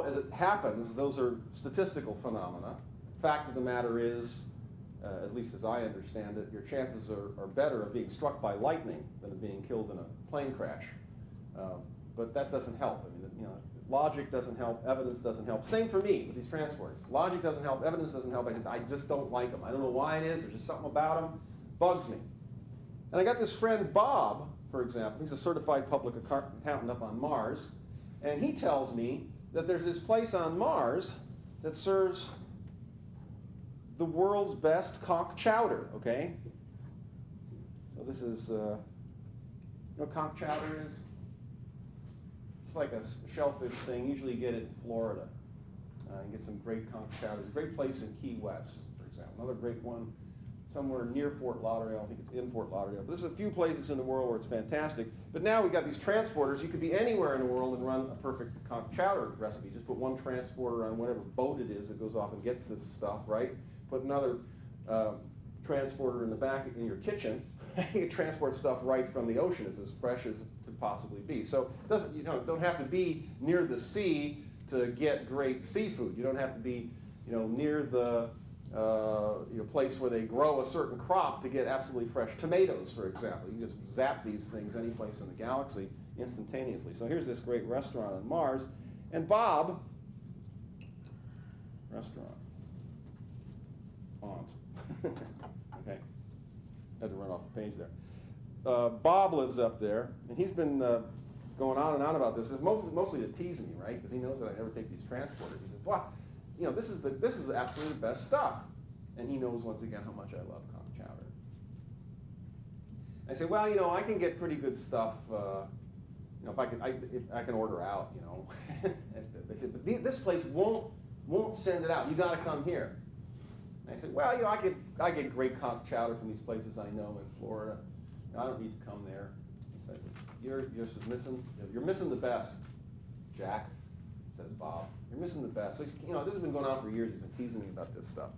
as it happens, those are statistical phenomena. Fact of the matter is, at least as I understand it, your chances are better of being struck by lightning than of being killed in a plane crash. But that doesn't help. Logic doesn't help, evidence doesn't help. Same for me with these transporters. Logic doesn't help, evidence doesn't help, because I just don't like them. I don't know why it is, there's just something about them, bugs me. And I got this friend, Bob, for example. He's a certified public accountant up on Mars, and he tells me that there's this place on Mars that serves the world's best conch chowder, okay? So this is, what conch chowder is? It's like a shellfish thing. Usually you get it in Florida. You get some great conch chowder. There's a great place in Key West, for example. Another great one somewhere near Fort Lauderdale. I think it's in Fort Lauderdale. But there's a few places in the world where it's fantastic. But now we've got these transporters. You could be anywhere in the world and run a perfect conch chowder recipe. Just put one transporter on whatever boat it is that goes off and gets this stuff, right? Put another transporter in the back in your kitchen. You can transport stuff right from the ocean. It's as fresh as it could possibly be. So it doesn't, don't have to be near the sea to get great seafood. You don't have to be near the place where they grow a certain crop to get absolutely fresh tomatoes, for example. You just zap these things any place in the galaxy instantaneously. So here's this great restaurant on Mars, and Bob, restaurant, font, okay, had to run off the page there. Bob lives up there, and he's been going on and on about this. It's mostly to tease me, right? Because he knows that I never take these transporters. He says, "Wow, this is absolutely the best stuff." And he knows once again how much I love conch chowder. I say, "Well, I can get pretty good stuff you know, if I can order out, you know. They said, but this place won't send it out. You got to come here. And I said, well, you know, I get great conch chowder from these places I know in Florida. You know, I don't need to come there. He says, you're missing the best, Jack, says Bob. You're missing the best. So you know, this has been going on for years. He's been teasing me about this stuff.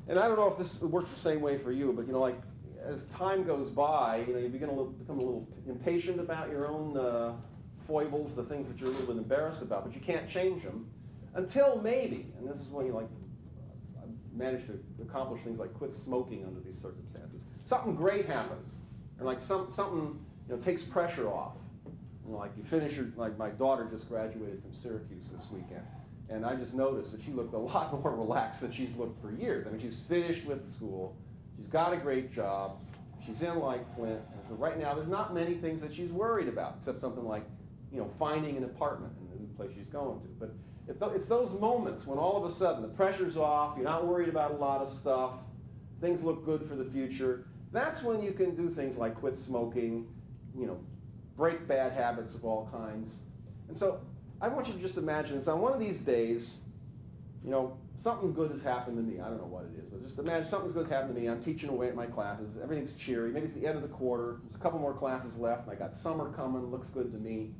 And I don't know if this works the same way for you, but you know, like as time goes by, you know, you become a little impatient about your own foibles, the things that you're a little bit embarrassed about, but you can't change them until maybe, and this is when you like manage to accomplish things like quit smoking under these circumstances. Something great happens, or like something you know takes pressure off. You know, like you finish like my daughter just graduated from Syracuse this weekend, and I just noticed that she looked a lot more relaxed than she's looked for years. I mean, she's finished with school, she's got a great job, she's in like Flint, and so right now there's not many things that she's worried about, except something like, you know, finding an apartment in the new place she's going to. But it's those moments when all of a sudden the pressure's off, you're not worried about a lot of stuff, things look good for the future. That's when you can do things like quit smoking, you know, break bad habits of all kinds. And so I want you to just imagine it's on one of these days, you know, something good has happened to me. I don't know what it is, but just imagine something's good has happened to me. I'm teaching away at my classes. Everything's cheery. Maybe it's the end of the quarter. There's a couple more classes left, and I got summer coming. Looks good to me.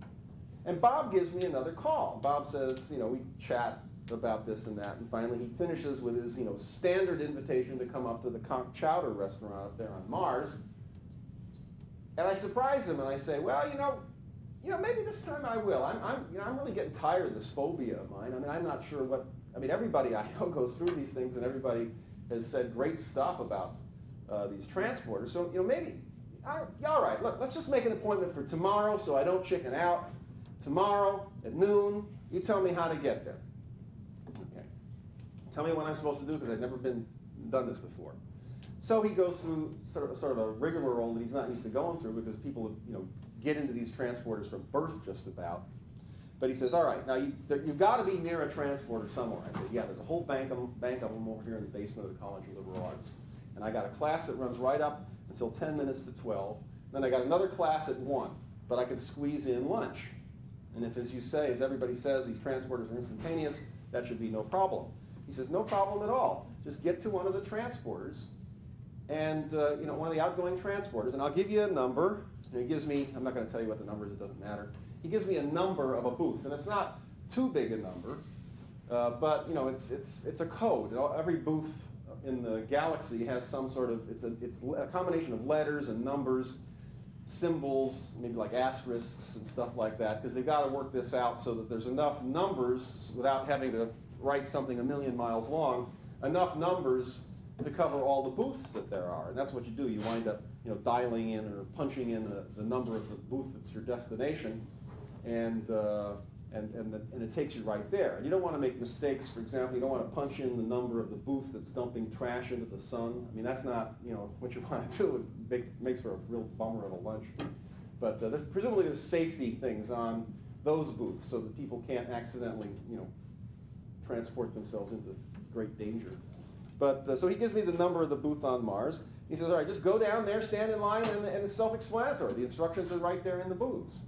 And Bob gives me another call. Bob says, you know, we chat about this and that, and finally he finishes with his, you know, standard invitation to come up to the conch chowder restaurant up there on Mars. And I surprise him and I say, well, you know, maybe this time I will. I'm really getting tired of this phobia of mine. I mean, I'm not sure what. I mean, everybody I know goes through these things, and everybody has said great stuff about these transporters. So, you know, maybe, all right, look, let's just make an appointment for tomorrow so I don't chicken out. Tomorrow at noon, you tell me how to get there. Okay. Tell me what I'm supposed to do, because I've never done this before. So he goes through sort of a rigmarole that he's not used to going through, because people, you know, get into these transporters from birth just about. But he says, all right, now you've got to be near a transporter somewhere. I said, yeah, there's a whole bank of them over here in the basement of the College of Liberal Arts. And I got a class that runs right up until 10 minutes to 12. Then I got another class at 1, but I could squeeze in lunch. And if, as you say, as everybody says, these transporters are instantaneous, that should be no problem. He says, no problem at all. Just get to one of the transporters, and you know, one of the outgoing transporters, and I'll give you a number. And he gives me, I'm not going to tell you what the number is, it doesn't matter. He gives me a number of a booth, and it's not too big a number, but you know, it's a code. You know, every booth in the galaxy has some sort of, it's a combination of letters and numbers, symbols, maybe like asterisks and stuff like that, because they've got to work this out so that there's enough numbers without having to write something a million miles long, enough numbers to cover all the booths that there are. And that's what you do. You wind up, you know, dialing in or punching in the number of the booth that's your destination, and it takes you right there. And you don't want to make mistakes. For example, you don't want to punch in the number of the booth that's dumping trash into the sun. I mean, that's not, you know, what you want to do. It makes for a real bummer of a lunch. But presumably there's safety things on those booths so that people can't accidentally, you know, transport themselves into great danger. But so he gives me the number of the booth on Mars. He says, all right, just go down there, stand in line, and it's self-explanatory. The instructions are right there in the booths.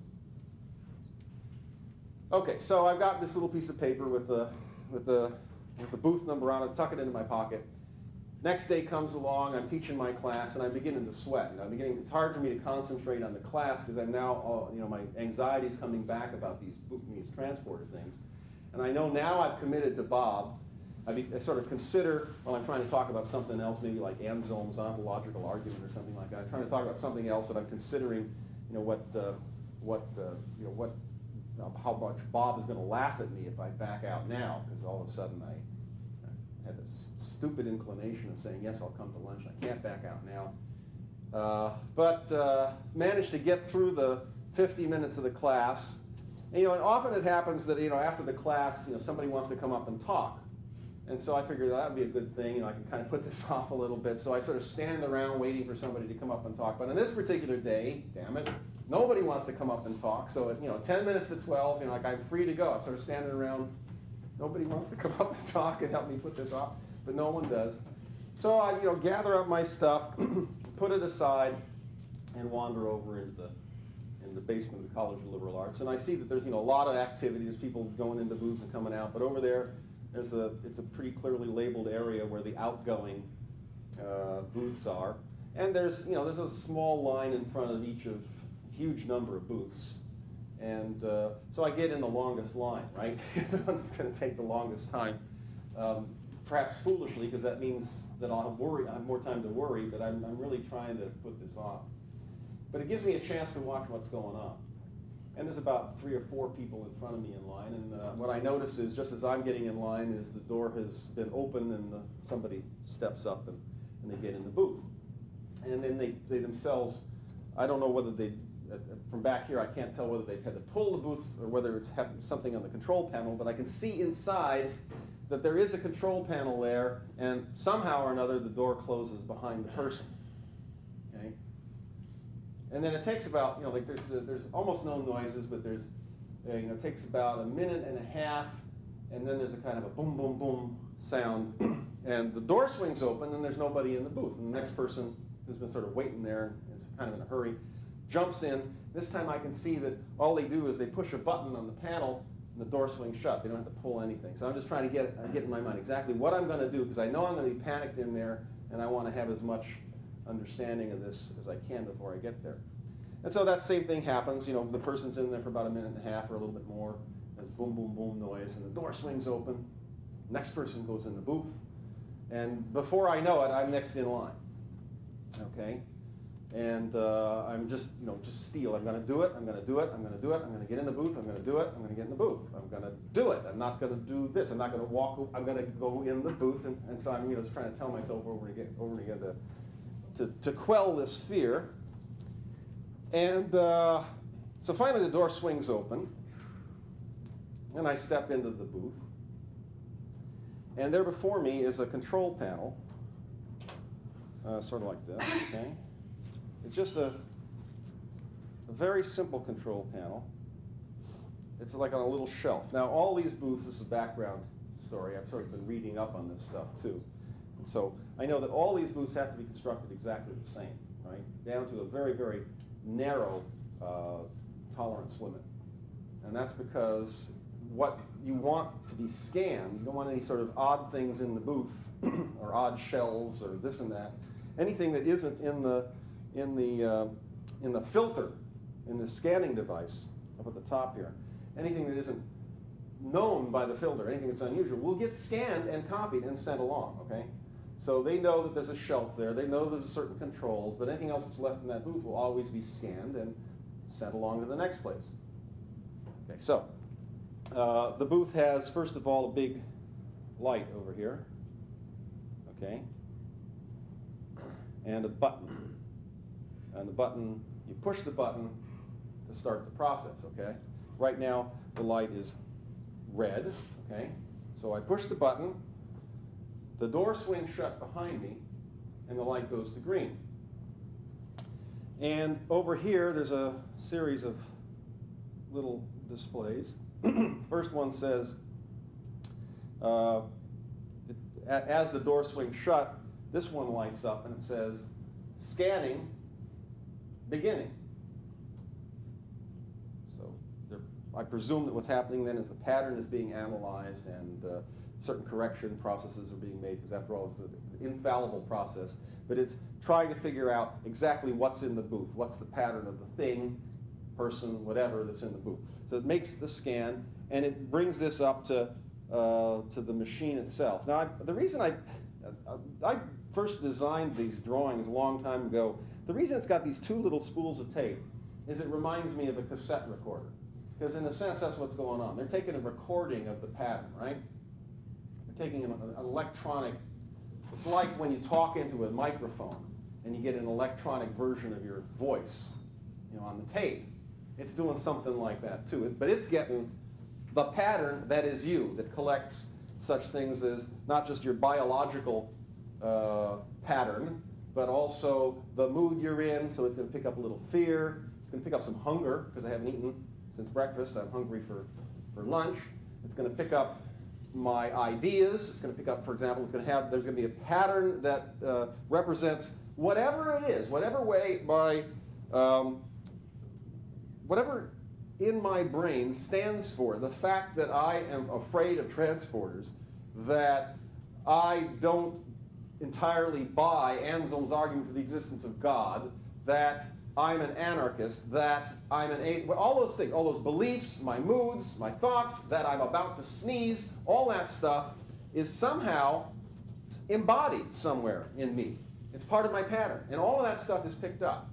Okay, so I've got this little piece of paper with the booth number on it, tuck it into my pocket. Next day comes along, I'm teaching my class, and I'm beginning to sweat. And it's hard for me to concentrate on the class because I'm now, you know, my anxiety is coming back about these transporter things. And I know now I've committed to Bob. I sort of consider, while I'm trying to talk about something else, maybe like Anselm's ontological argument or something like that. I'm trying to talk about something else that I'm considering, you know, how much Bob is going to laugh at me if I back out now, because all of a sudden I had this stupid inclination of saying, yes, I'll come to lunch. I can't back out now. But managed to get through the 50 minutes of the class. And, you know, and often it happens that, you know, after the class, you know, somebody wants to come up and talk. And so I figured that would be a good thing. You know, I can kind of put this off a little bit. So I sort of stand around waiting for somebody to come up and talk. But on this particular day, damn it, nobody wants to come up and talk. So at, you know, 10 minutes to 12, you know, like I'm free to go. I'm sort of standing around. Nobody wants to come up and talk and help me put this off, but no one does. So I, you know, gather up my stuff, put it aside, and wander over into in the basement of the College of Liberal Arts, and I see that there's a lot of activity. There's people going into booths and coming out, but over there, it's a pretty clearly labeled area where the outgoing booths are, and there's a small line in front of each of a huge number of booths, and so I get in the longest line, right? The one that's going to take the longest time, perhaps foolishly, because that means that I have more time to worry, but I'm really trying to put this off. But it gives me a chance to watch what's going on. And there's about 3 or 4 people in front of me in line, and what I notice is just as I'm getting in line is the door has been opened and somebody steps up and they get in the booth. And then they themselves, I don't know whether they, from back here I can't tell whether they've had to pull the booth or whether it's happened something on the control panel, but I can see inside that there is a control panel there, and somehow or another the door closes behind the person. Okay? And then it takes about, there's almost no noises, but there's, it takes about a minute and a half, and then there's a kind of a boom, boom, boom sound, and the door swings open, and there's nobody in the booth. And the next person, who's been sort of waiting there, is kind of in a hurry, jumps in. This time I can see that all they do is they push a button on the panel, and the door swings shut. They don't have to pull anything. So I'm just trying to get in my mind exactly what I'm going to do, because I know I'm going to be panicked in there, and I want to have as much understanding of this as I can before I get there. And so that same thing happens. The person's in there for about a minute and a half or a little bit more. There's boom, boom, boom noise, and the door swings open. Next person goes in the booth, and before I know it, I'm next in line. Okay, and I'm just steel. I'm going to do it. I'm going to do it. I'm going to do it. I'm going to get in the booth. I'm going to do it. I'm going to get in the booth. I'm going to do it. I'm not going to do this. I'm not going to walk. I'm going to go in the booth, and so I'm just trying to tell myself over and again to quell this fear. And so finally the door swings open, and I step into the booth. And there before me is a control panel, sort of like this, okay? It's just a very simple control panel. It's like on a little shelf. Now, all these booths, this is a background story. I've sort of been reading up on this stuff, too. And so I know that all these booths have to be constructed exactly the same, right? Down to a very, very narrow tolerance limit. And that's because what you want to be scanned, you don't want any sort of odd things in the booth or odd shelves or this and that. Anything that isn't in the filter, in the scanning device up at the top here, anything that isn't known by the filter, anything that's unusual, will get scanned and copied and sent along, okay? So they know that there's a shelf there, they know there's certain controls, but anything else that's left in that booth will always be scanned and sent along to the next place. Okay, so the booth has, first of all, a big light over here, okay, and a button. And the button, you push the button to start the process, okay? Right now, the light is red, okay? So I push the button, the door swings shut behind me, and the light goes to green. And over here, there's a series of little displays. First one says, as the door swings shut, this one lights up and it says, scanning, beginning. So I presume that what's happening then is the pattern is being analyzed and certain correction processes are being made, because after all, it's an infallible process. But it's trying to figure out exactly what's in the booth, what's the pattern of the thing, person, whatever that's in the booth. So it makes the scan, and it brings this up to the machine itself. Now, the reason I first designed these drawings a long time ago, the reason it's got these 2 little spools of tape is it reminds me of a cassette recorder. Because in a sense, that's what's going on. They're taking a recording of the pattern, right? They're taking an electronic, it's like when you talk into a microphone and you get an electronic version of your voice, on the tape. It's doing something like that too. But it's getting the pattern that is you, that collects such things as not just your biological pattern, but also the mood you're in. So it's going to pick up a little fear. It's going to pick up some hunger, because I haven't eaten since breakfast. I'm hungry for lunch. It's going to pick up my ideas. It's going to pick up, for example, there's going to be a pattern that represents whatever it is, whatever way my whatever in my brain stands for the fact that I am afraid of transporters, that I don't entirely buy Anselm's argument for the existence of God, that I'm an anarchist, that I'm all those things, all those beliefs, my moods, my thoughts, that I'm about to sneeze, all that stuff is somehow embodied somewhere in me. It's part of my pattern, and all of that stuff is picked up.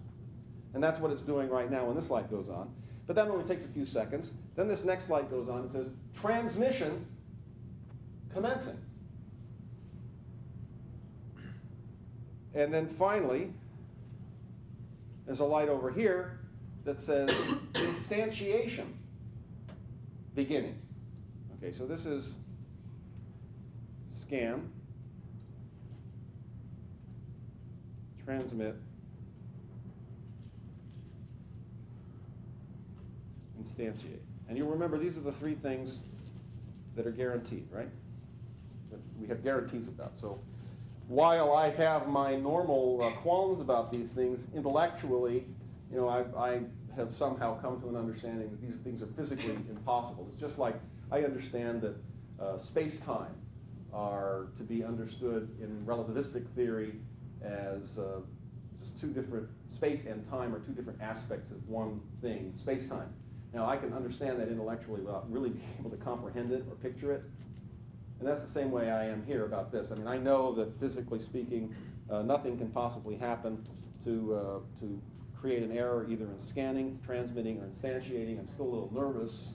And that's what it's doing right now when this light goes on. But that only takes a few seconds. Then this next light goes on and says, transmission commencing. And then finally, there's a light over here that says instantiation beginning. Okay, so this is scan, transmit, instantiate. And you'll remember these are the three things that are guaranteed, right? That we have guarantees about. So while I have my normal qualms about these things, intellectually, I have somehow come to an understanding that these things are physically impossible. It's just like I understand that space-time are to be understood in relativistic theory as just two different, space and time are two different aspects of one thing, space-time. Now, I can understand that intellectually without really being able to comprehend it or picture it. And that's the same way I am here about this. I mean, I know that physically speaking, nothing can possibly happen to create an error either in scanning, transmitting, or instantiating. I'm still a little nervous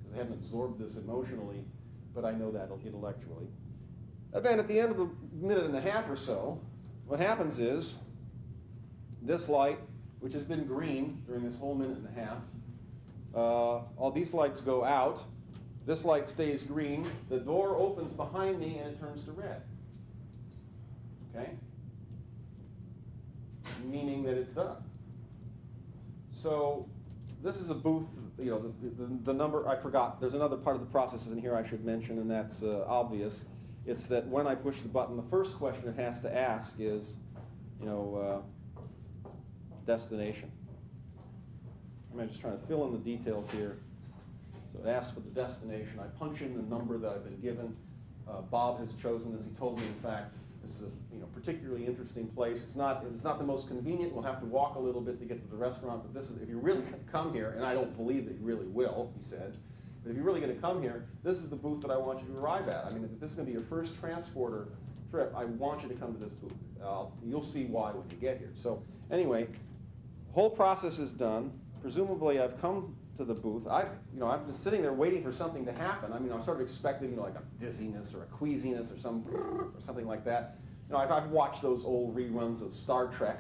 because I haven't absorbed this emotionally, but I know that intellectually. And then at the end of the minute and a half or so, what happens is this light, which has been green during this whole minute and a half, all these lights go out. This light stays green. The door opens behind me and it turns to red. Okay? Meaning that it's done. So this is a booth, the number, I forgot. There's another part of the process in here I should mention, and that's obvious. It's that when I push the button, the first question it has to ask is, destination. I'm just trying to fill in the details here. So it asks for the destination. I punch in the number that I've been given. Bob has chosen this. He told me, in fact, this is a particularly interesting place. It's not the most convenient. We'll have to walk a little bit to get to the restaurant. But this is, if you're really going to come here, and I don't believe that you really will, he said, but if you're really going to come here, this is the booth that I want you to arrive at. I mean, if this is going to be your first transporter trip, I want you to come to this booth. You'll see why when you get here. So anyway, the whole process is done. Presumably, I've come to the booth. I've been sitting there waiting for something to happen. I mean, I was sort of expecting, like a dizziness or a queasiness or something like that. I've watched those old reruns of Star Trek.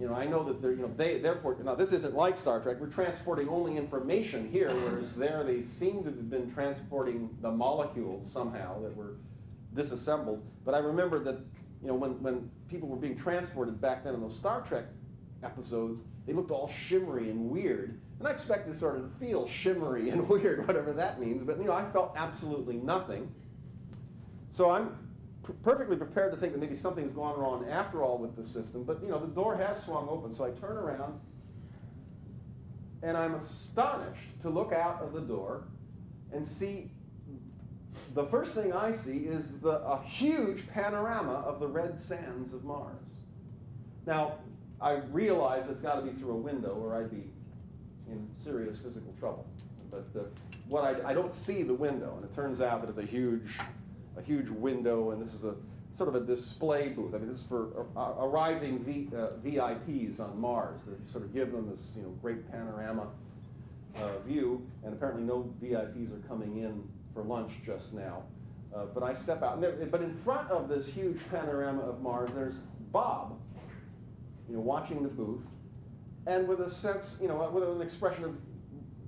I know that now this isn't like Star Trek. We're transporting only information here, whereas there they seem to have been transporting the molecules somehow that were disassembled. But I remember that, when people were being transported back then in those Star Trek episodes, they looked all shimmery and weird. And I expected to sort of feel shimmery and weird, whatever that means. But, I felt absolutely nothing. So I'm perfectly prepared to think that maybe something's gone wrong after all with the system. But, the door has swung open. So I turn around, and I'm astonished to look out of the door and see, the first thing I see is a huge panorama of the red sands of Mars. Now, I realize it's got to be through a window or I'd be in serious physical trouble. But I don't see the window, and it turns out that it's a huge window, and this is a sort of a display booth. I mean, this is for arriving VIPs on Mars to sort of give them this great panorama view. And apparently, no VIPs are coming in for lunch just now. But I step out, but in front of this huge panorama of Mars, there's Bob, watching the booth, and with a sense, with an expression of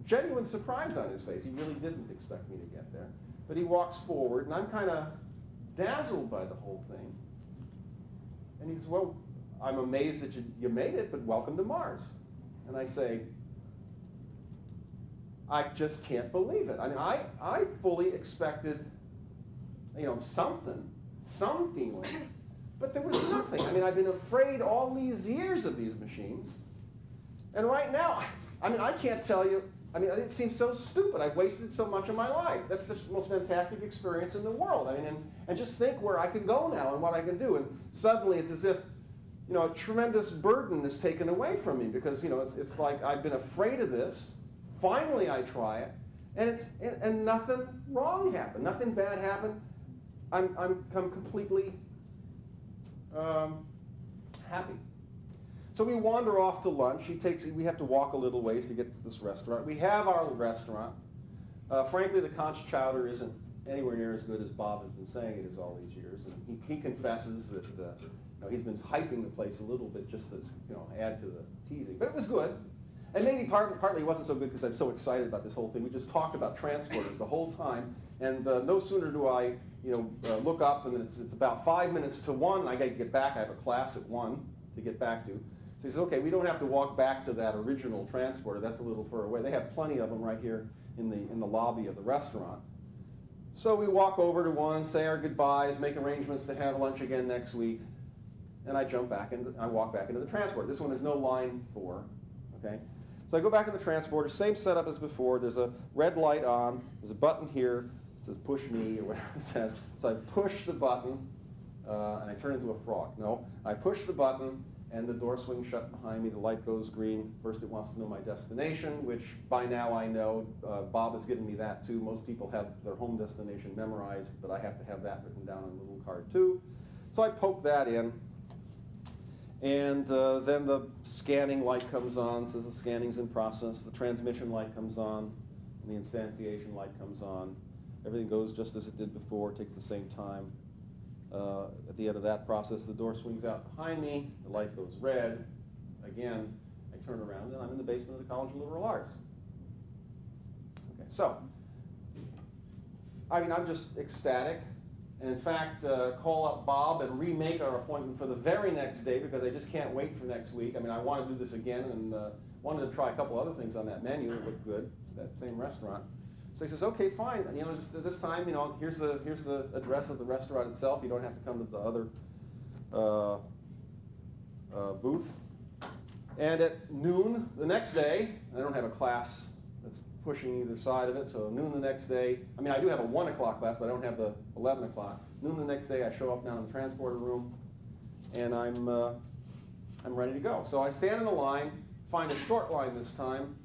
genuine surprise on his face. He really didn't expect me to get there. But he walks forward, and I'm kind of dazzled by the whole thing. And he says, well, I'm amazed that you made it, but welcome to Mars. And I say, I just can't believe it. I mean, I fully expected, some feeling. But there was nothing. I mean, I've been afraid all these years of these machines. And right now, I mean, I can't tell you, I mean, it seems so stupid. I've wasted so much of my life. That's the most fantastic experience in the world. I mean, and just think where I can go now and what I can do. And suddenly it's as if, you know, a tremendous burden is taken away from me because, you know, it's like I've been afraid of this. Finally I try it, and nothing wrong happened. Nothing bad happened. I'm completely happy. So we wander off to lunch. We have to walk a little ways to get to this restaurant. We have our restaurant. Frankly, the conch chowder isn't anywhere near as good as Bob has been saying it is all these years. And he confesses that you know, he's been hyping the place a little bit just to, you know, add to the teasing. But it was good. And maybe partly it wasn't so good because I'm so excited about this whole thing. We just talked about transporters the whole time. And no sooner do I, you know, look up, and it's about 5 minutes to 1. I got to get back. I have a class at 1 to get back to. So he says, okay, we don't have to walk back to that original transporter. That's a little further away. They have plenty of them right here in the lobby of the restaurant. So we walk over to one, say our goodbyes, make arrangements to have lunch again next week, and I walk back into the transporter. This one there's no line for, okay? So I go back in the transporter, same setup as before. There's a red light on. There's a button here. It says push me or whatever it says. So I push the button, and I turn into a frog. No, I push the button, and the door swings shut behind me. The light goes green. First it wants to know my destination, which by now I know. Bob has given me that too. Most people have their home destination memorized, but I have to have that written down on a little card too. So I poke that in, and then the scanning light comes on, says the scanning's in process. The transmission light comes on, and the instantiation light comes on. Everything goes just as it did before. It takes the same time. At the end of that process, the door swings out behind me, the light goes red. Again, I turn around, and I'm in the basement of the College of Liberal Arts. Okay, so, I mean, I'm just ecstatic. And in fact, call up Bob and remake our appointment for the very next day because I just can't wait for next week. I mean, I want to do this again and wanted to try a couple other things on that menu that looked good, that same restaurant. So he says, okay, fine. And, you know, just this time, you know, here's the address of the restaurant itself. You don't have to come to the other booth. And at noon the next day, I don't have a class that's pushing either side of it, so noon the next day, I mean, I do have a 1 o'clock class, but I don't have the 11 o'clock. Noon the next day, I show up down in the transporter room, and I'm ready to go. So I stand in the line, find a short line this time,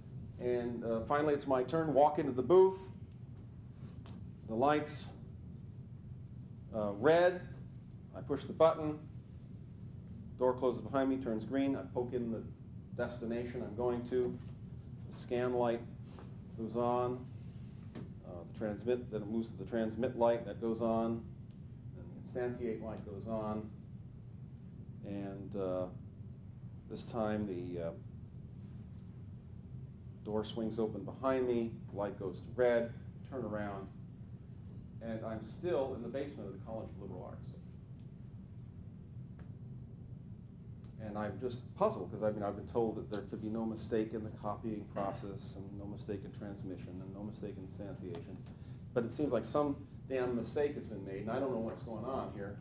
and finally it's my turn, walk into the booth. The light's red. I push the button. Door closes behind me, turns green. I poke in the destination I'm going to. The scan light goes on. Then it moves to the transmit light. That goes on. Then the instantiate light goes on. And this time the door swings open behind me, the light goes to red, turn around, and I'm still in the basement of the College of Liberal Arts. And I'm just puzzled because I've been told that there could be no mistake in the copying process and no mistake in transmission and no mistake in instantiation. But it seems like some damn mistake has been made, and I don't know what's going on here.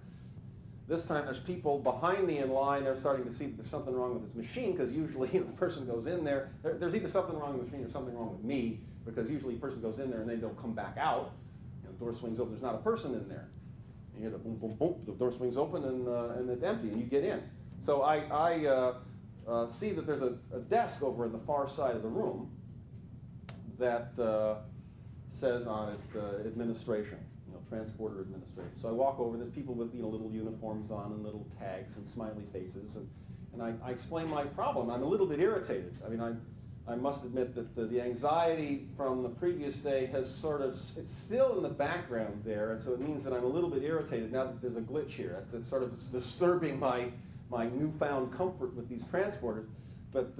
This time there's people behind me in line. They're starting to see that there's something wrong with this machine because usually the person goes in there. There's either something wrong with the machine or something wrong with me because usually a person goes in there and they don't come back out. You know, the door swings open. There's not a person in there. You hear the boom, boom, boom. The door swings open and it's empty and you get in. So I see that there's a desk over in the far side of the room that says on it administration. Transporter administration. So I walk over, there's people with little uniforms on and little tags and smiley faces, and I explain my problem. I'm a little bit irritated. I mean, I must admit that the anxiety from the previous day has it's still in the background there, and so it means that I'm a little bit irritated now that there's a glitch here. It's sort of disturbing my newfound comfort with these transporters. But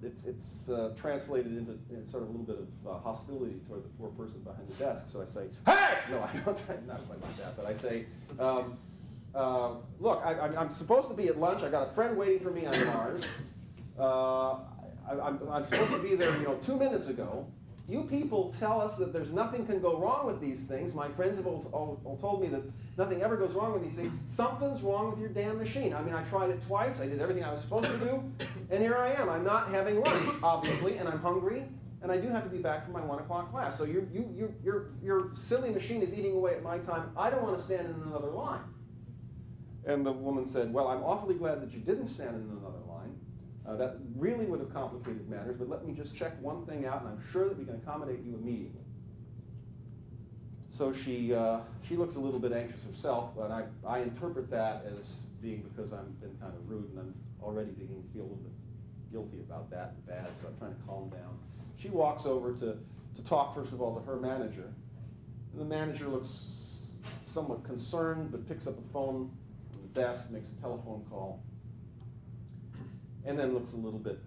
it's translated into sort of a little bit of hostility toward the poor person behind the desk. So I say, hey! No, I don't say, not quite like that, but I say, look, I'm supposed to be at lunch. I got a friend waiting for me on Mars. I'm supposed to be there, 2 minutes ago. you people tell us that there's nothing can go wrong with these things. My friends have all told me that nothing ever goes wrong with these things. Something's wrong with your damn machine. I mean, I tried it twice. I did everything I was supposed to do. And here I am. I'm not having lunch, obviously, and I'm hungry. And I do have to be back for my 1 o'clock class. So your silly machine is eating away at my time. I don't want to stand in another line. And the woman said, well, I'm awfully glad that you didn't stand in another line. That really would have complicated matters, but let me just check one thing out, and I'm sure that we can accommodate you immediately. So she looks a little bit anxious herself, but I interpret that as being because I've been kind of rude, and I'm already beginning to feel a little bit guilty about that and bad, so I'm trying to calm down. She walks over to talk, first of all, to her manager. And the manager looks somewhat concerned, but picks up a phone from the desk, makes a telephone call, and then looks a little bit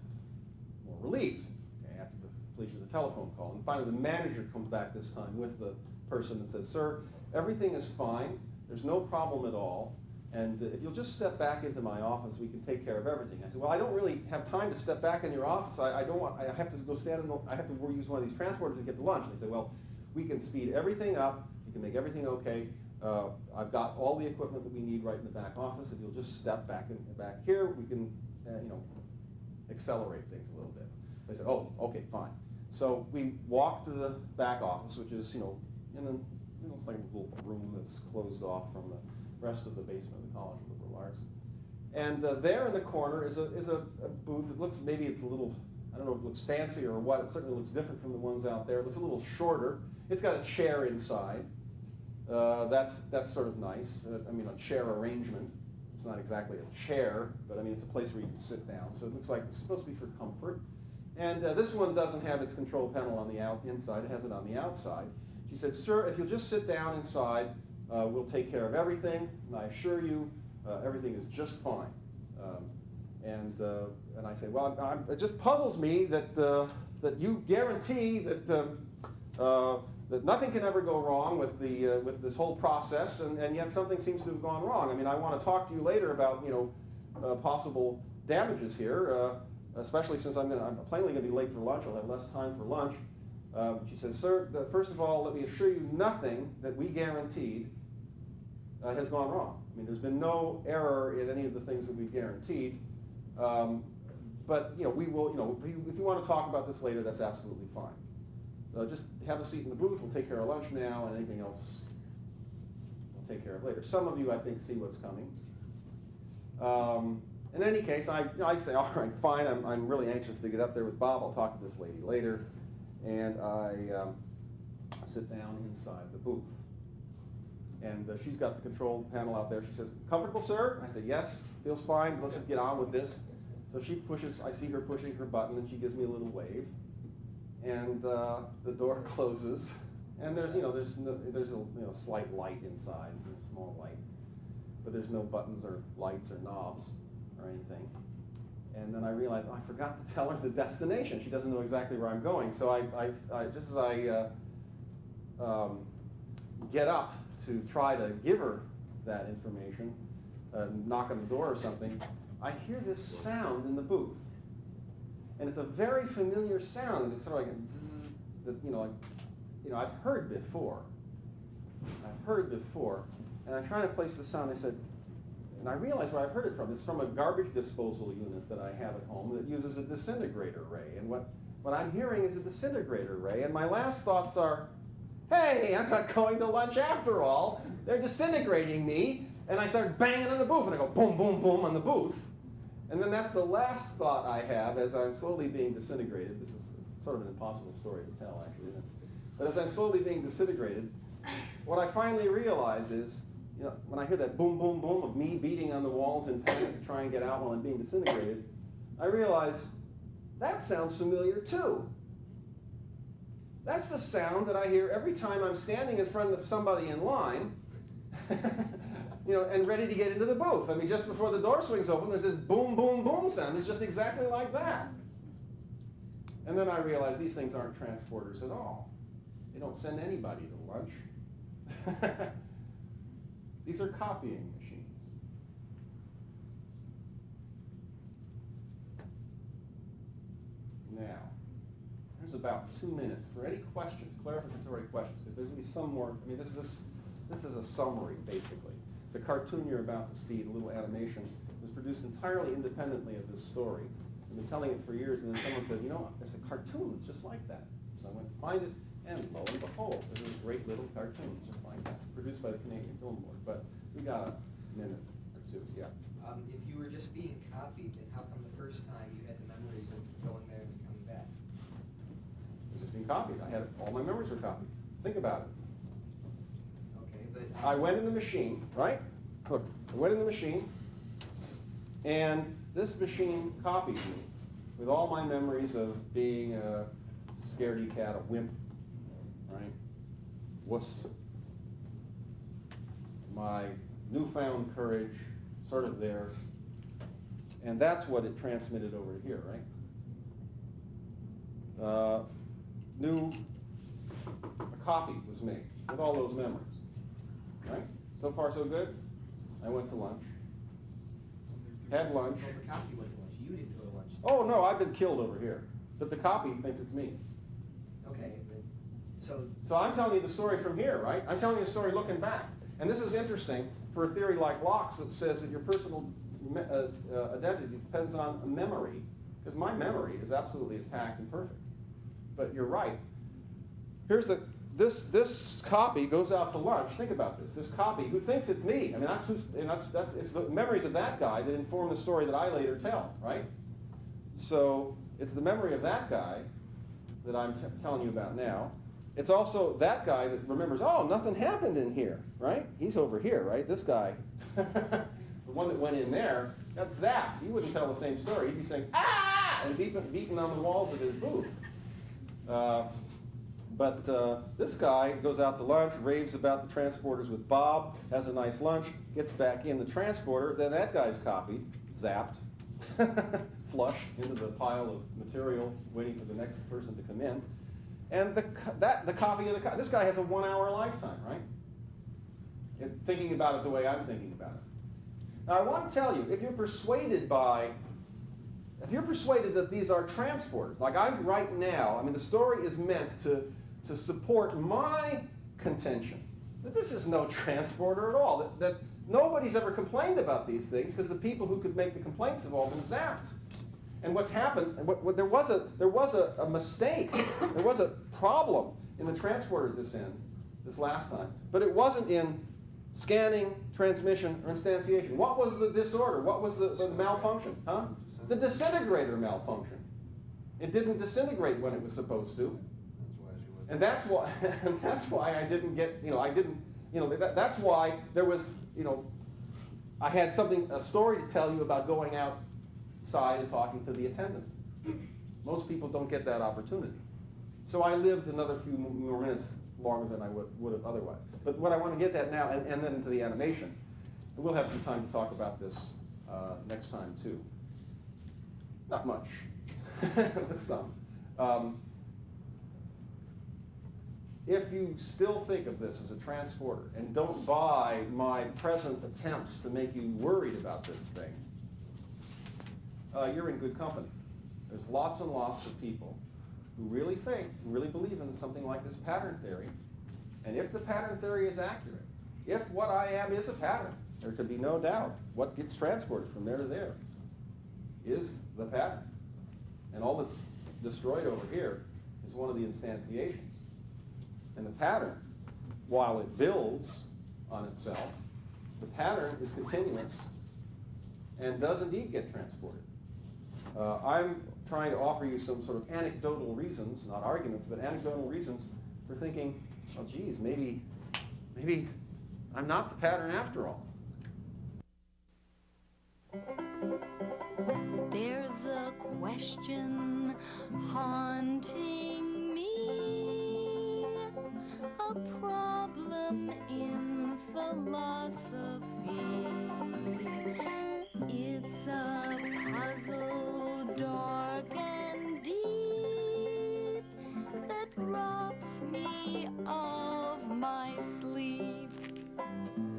more relieved after the completion of the telephone call. And finally, the manager comes back this time with the person and says, sir, everything is fine. There's no problem at all. And if you'll just step back into my office, we can take care of everything. I said, well, I don't really have time to step back in your office. I have to go stand I have to use one of these transporters to get to lunch. And they said, well, we can speed everything up. You can make everything okay. I've got all the equipment that we need right in the back office. If you'll just step back here, we can, accelerate things a little bit. They said, oh, okay, fine. So we walked to the back office, which is, it's like a little room that's closed off from the rest of the basement of the College of Liberal Arts. And there in the corner is a booth. It looks, maybe it's a little, I don't know if it looks fancy or what. It certainly looks different from the ones out there. It looks a little shorter. It's got a chair inside. That's sort of nice. A chair arrangement. It's not exactly a chair, but it's a place where you can sit down. So it looks like it's supposed to be for comfort. And this one doesn't have its control panel on the inside. It has it on the outside. She said, sir, if you'll just sit down inside, we'll take care of everything. And I assure you, everything is just fine. And I say, well, it just puzzles me that you guarantee that nothing can ever go wrong with this whole process, and yet something seems to have gone wrong. I want to talk to you later about possible damages here, especially since I'm plainly going to be late for lunch. I'll have less time for lunch. She says, sir, first of all, let me assure you, nothing that we guaranteed has gone wrong. There's been no error in any of the things that we guaranteed. But we will. If you want to talk about this later, that's absolutely fine. Just have a seat in the booth. We'll take care of lunch now, and anything else we'll take care of later. Some of you, I think, see what's coming. In any case, I say, all right, fine. I'm really anxious to get up there with Bob. I'll talk to this lady later. And I sit down inside the booth. And she's got the control panel out there. She says, comfortable, sir? I say, yes, feels fine. Let's just get on with this. So she pushes, I see her pushing her button, and she gives me a little wave. And the door closes, and there's a slight light inside, a small light, but there's no buttons or lights or knobs or anything. And then I realized I forgot to tell her the destination. She doesn't know exactly where I'm going. So I just as I get up to try to give her that information, knock on the door or something, I hear this sound in the booth. And it's a very familiar sound. It's sort of like a zzz that, I've heard before. And I'm trying to place the sound. I said, and I realized where I've heard it from. It's from a garbage disposal unit that I have at home that uses a disintegrator ray. And what I'm hearing is a disintegrator ray. And my last thoughts are, hey, I'm not going to lunch after all. They're disintegrating me. And I start banging on the booth. And I go boom, boom, boom on the booth. And then that's the last thought I have as I'm slowly being disintegrated. This is sort of an impossible story to tell, actually. But as I'm slowly being disintegrated, what I finally realize is, when I hear that boom, boom, boom of me beating on the walls in panic to try and get out while I'm being disintegrated, I realize that sounds familiar too. That's the sound that I hear every time I'm standing in front of somebody in line and ready to get into the booth. Just before the door swings open, there's this boom, boom, boom sound. It's just exactly like that. And then I realize these things aren't transporters at all. They don't send anybody to lunch. These are copying machines. Now, there's use about 2 minutes for any questions, clarificatory questions, because there's going to be some more. I mean, this is a summary, basically. The cartoon you're about to see, the little animation, was produced entirely independently of this story. I've been telling it for years, and then someone said, you know, it's a cartoon, it's just like that. So I went to find it, and lo and behold, there's a great little cartoon, just like that, produced by the Canadian Film Board. But we got a minute or two, yeah. If you were just being copied, then how come the first time you had the memories of going there and then coming back? It was just being copied. I had all my memories were copied. Think about it. Okay, but I went in the machine, right? Look, I went in the machine, and this machine copied me with all my memories of being a scaredy cat, a wimp, right? Wuss. My newfound courage, sort of there. And that's what it transmitted over to here, right? A copy was made with all those memories, right? So far, so good. I went to lunch, had lunch. Well, the copy went to lunch. You didn't go to lunch. Oh, no, I've been killed over here. But the copy thinks it's me. Okay, but so So I'm telling you the story from here, right? I'm telling you the story looking back. And this is interesting for a theory like Locke's that says that your personal identity depends on memory, because my memory is absolutely intact and perfect. But you're right. Here's this copy goes out to lunch. Think about this. This copy, who thinks it's me? I mean, it's the memories of that guy that inform the story that I later tell, right? So it's the memory of that guy that I'm telling you about now. It's also that guy that remembers, oh, nothing happened in here, right? He's over here, right? This guy, the one that went in there, got zapped. He wouldn't tell the same story. He'd be saying, ah, and beating on the walls of his booth. But this guy goes out to lunch, raves about the transporters with Bob, has a nice lunch, gets back in the transporter, then that guy's copied, zapped, flushed into the pile of material, waiting for the next person to come in. And the copy of this guy has a 1 hour lifetime, right? And thinking about it the way I'm thinking about it. Now I want to tell you, if you're persuaded that these are transporters, like I'm right now, I mean the story is meant to support my contention that this is no transporter at all, that nobody's ever complained about these things because the people who could make the complaints have all been zapped. And what's happened, there was a mistake, there was a problem in the transporter at this end, this last time, but it wasn't in scanning, transmission, or instantiation. What was the disorder? What was the malfunction? Huh? The disintegrator malfunction. It didn't disintegrate when it was supposed to. And that's why I didn't get, that's why there was, I had a story to tell you about going outside and talking to the attendant. Most people don't get that opportunity. So I lived another few more minutes longer than I would have otherwise. But what I want to get at now, and then into the animation, and we'll have some time to talk about this next time too. Not much, but some. If you still think of this as a transporter and don't buy my present attempts to make you worried about this thing, you're in good company. There's lots and lots of people who really believe in something like this pattern theory. And if the pattern theory is accurate, if what I am is a pattern, there could be no doubt what gets transported from there to there is the pattern. And all that's destroyed over here is one of the instantiations. And the pattern, while it builds on itself, the pattern is continuous and does indeed get transported. I'm trying to offer you some sort of anecdotal reasons, not arguments, but anecdotal reasons for thinking, oh geez, maybe I'm not the pattern after all. There's a question haunting me, a problem in philosophy. It's a puzzle dark and deep that robs me of my sleep.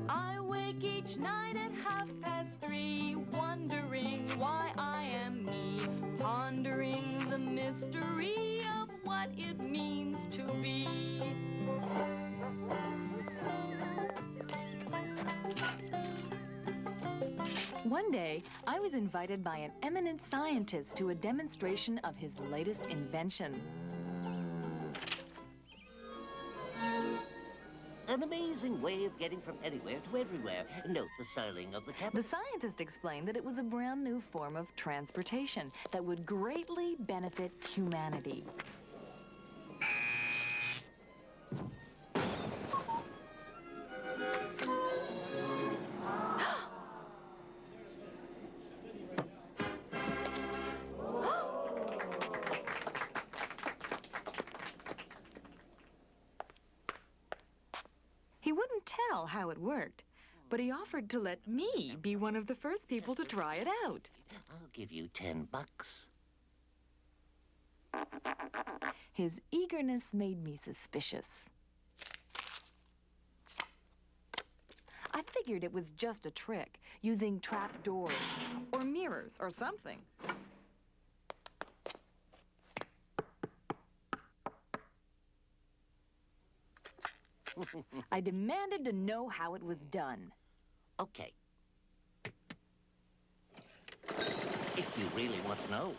I wake each night at 3:30, wondering why I am me, pondering the mystery of what it means to be. One day, I was invited by an eminent scientist to a demonstration of his latest invention. An amazing way of getting from anywhere to everywhere. Note the styling of the cap. The scientist explained that it was a brand new form of transportation that would greatly benefit humanity. He wouldn't tell how it worked, but he offered to let me be one of the first people to try it out. I'll give you $10. His eagerness made me suspicious. I figured it was just a trick, using trap doors or mirrors or something. I demanded to know how it was done. Okay. If you really want to know.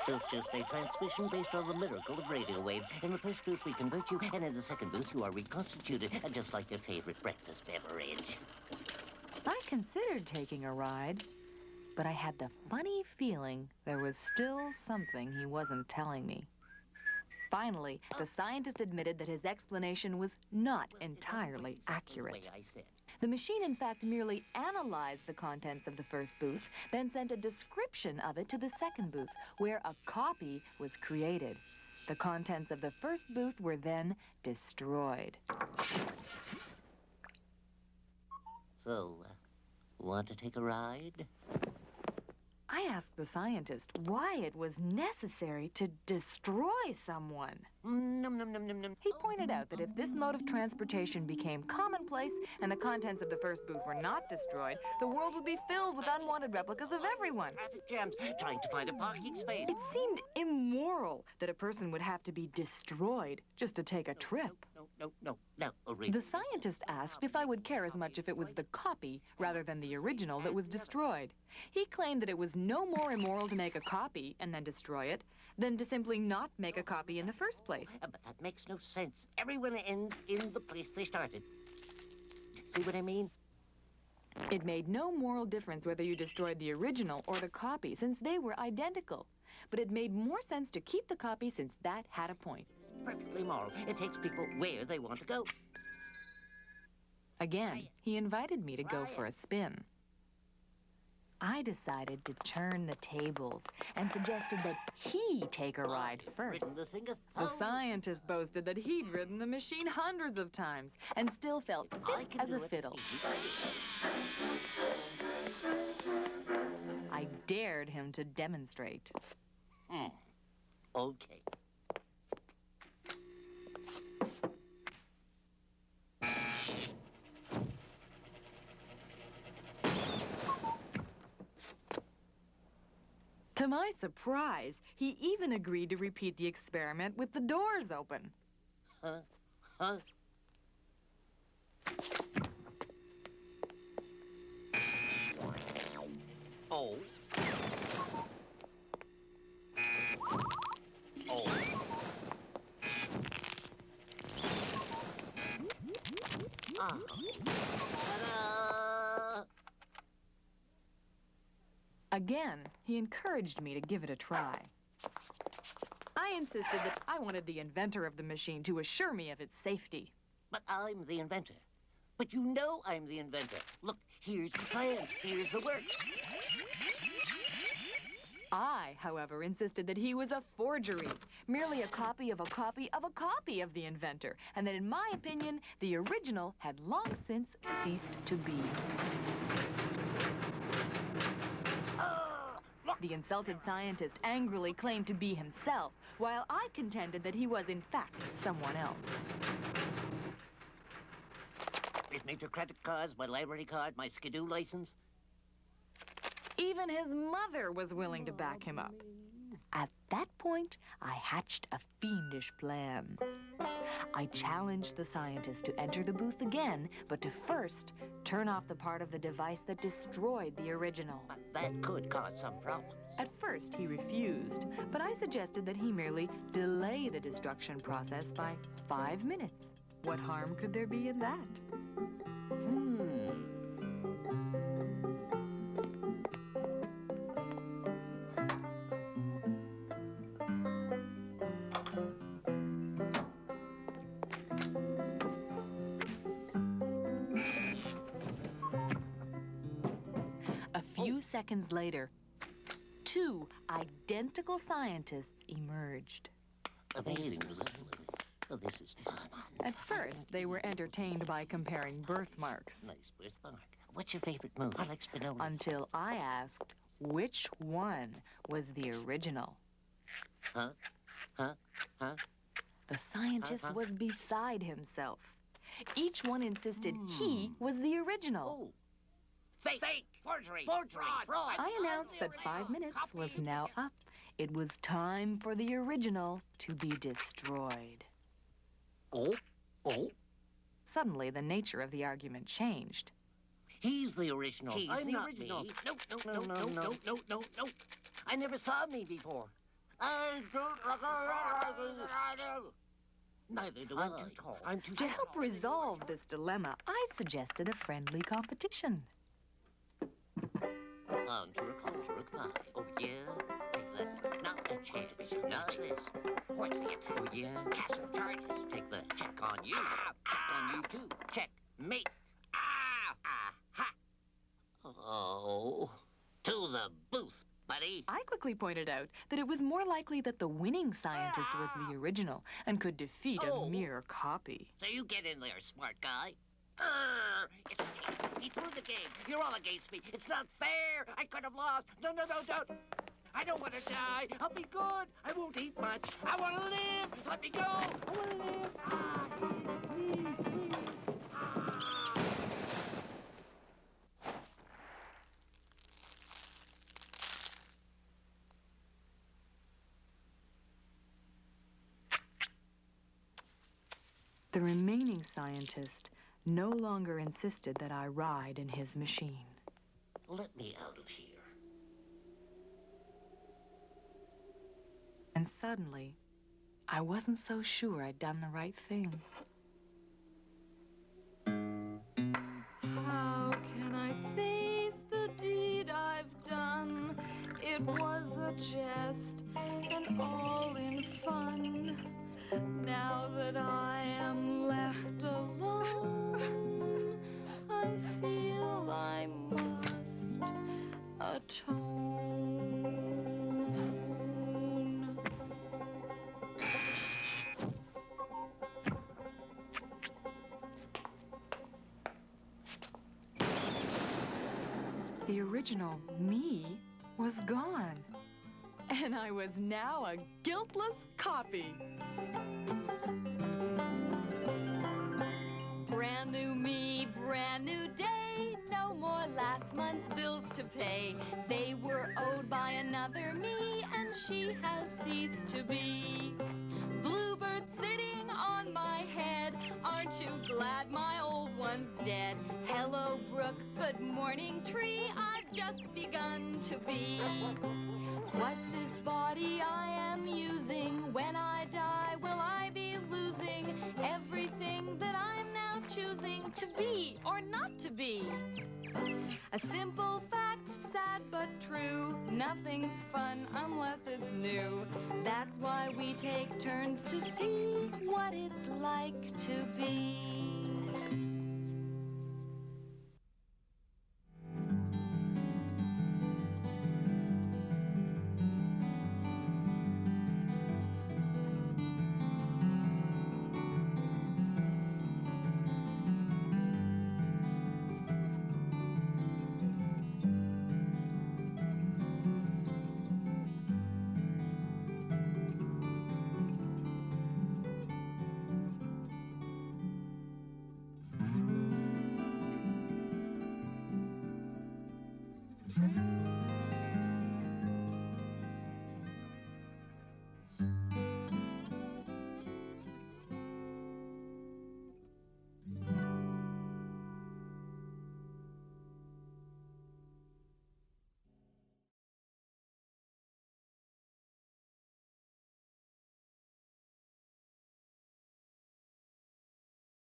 It's just a transmission based on the miracle of radio waves. In the first booth, we convert you, and in the second booth, you are reconstituted, just like your favorite breakfast beverage. I considered taking a ride, but I had the funny feeling there was still something he wasn't telling me. Finally, the scientist admitted that his explanation was not entirely accurate. The way I said. The machine, in fact, merely analyzed the contents of the first booth, then sent a description of it to the second booth, where a copy was created. The contents of the first booth were then destroyed. So, want to take a ride? I asked the scientist why it was necessary to destroy someone. Num, num, num, num, num. He pointed out that if this mode of transportation became commonplace and the contents of the first booth were not destroyed, the world would be filled with unwanted replicas of everyone. Traffic jams, trying to find a parking space. It seemed immoral that a person would have to be destroyed just to take a trip. No. Now, The scientist asked if I would care as much if it was the copy rather than the original that was destroyed. He claimed that it was no more immoral to make a copy and then destroy it than to simply not make a copy in the first place. But that makes no sense. Everyone ends in the place they started. See what I mean? It made no moral difference whether you destroyed the original or the copy, since they were identical. But it made more sense to keep the copy since that had a point. It's perfectly moral. It takes people where they want to go. Again, he invited me to go for a spin. I decided to turn the tables and suggested that he take a ride first. Ridden the thing a The thousand- scientist boasted that he'd ridden the machine hundreds of times and still felt I fit can as do a it. fiddle. I dared him to demonstrate. Okay. To my surprise, he even agreed to repeat the experiment with the doors open. Huh? Oh. Ah. Ta-da! Again, he encouraged me to give it a try. I insisted that I wanted the inventor of the machine to assure me of its safety. But I'm the inventor. But you know I'm the inventor. Look, here's the plans. Here's the works. I, however, insisted that he was a forgery, merely a copy of a copy of a copy of the inventor, and that in my opinion, the original had long since ceased to be. The insulted scientist angrily claimed to be himself, while I contended that he was in fact someone else. Here's major credit cards, my library card, my skidoo license. Even his mother was willing to back him up. At that point, I hatched a fiendish plan. I challenged the scientist to enter the booth again, but to first turn off the part of the device that destroyed the original. That could cause some problems. At first, he refused, but I suggested that he merely delay the destruction process by 5 minutes. What harm could there be in that? A few seconds later, 2 identical scientists emerged. Amazing. Oh, this is fun. At first, they were entertained by comparing birthmarks, Nice birthmark. What's your favorite movie? I like Spinelli. until I asked which one was the original. Huh? Huh? Huh? The scientist Uh-huh. was beside himself. Each one insisted he was the original. Oh. Fake! Forgery! Fraud! I announced that 5 minutes was now up. It was time for the original to be destroyed. Oh? Suddenly, the nature of the argument changed. He's the original. He's I'm the not original. me. No. I never saw me before. I don't. Neither do I. I'm too tall. I'm too To tall. help resolve this dilemma, I suggested a friendly competition. Conjure, 5. Oh, yeah? Take that. Now, a chair. Now this. What's the attack? Oh, yeah? Castle charges. Take that. Check on you. Check on you, too. Check. Mate. Ha! Oh. To the booth, buddy. I quickly pointed out that it was more likely that the winning scientist was the original and could defeat Oh. a mere copy. So you get in there, smart guy. It's a cheat. He threw the game. You're all against me. It's not fair. I could have lost. No, don't. I don't want to die. I'll be good. I won't eat much. I want to live. Let me go. I want to live. Please. The remaining scientist no longer insisted that I ride in his machine. Let me out of here. And suddenly, I wasn't so sure I'd done the right thing. How can I face the deed I've done? It was a jest and all in fun. Now that I am left alone, I feel I must atone. The original me was gone, and I was now a guiltless copy. Brand new me, brand new day. No more last month's bills to pay. They were owed by another me, and she has ceased to be. Bluebird sitting on my head. Aren't you glad my old one's dead? Hello, brook. Good morning, tree. I've just begun to be. What's this body I am using? When I die, will I be losing everything that I'm now choosing to be or not to be? A simple fact, sad but true. Nothing's fun unless it's new. That's why we take turns to see what it's like to be.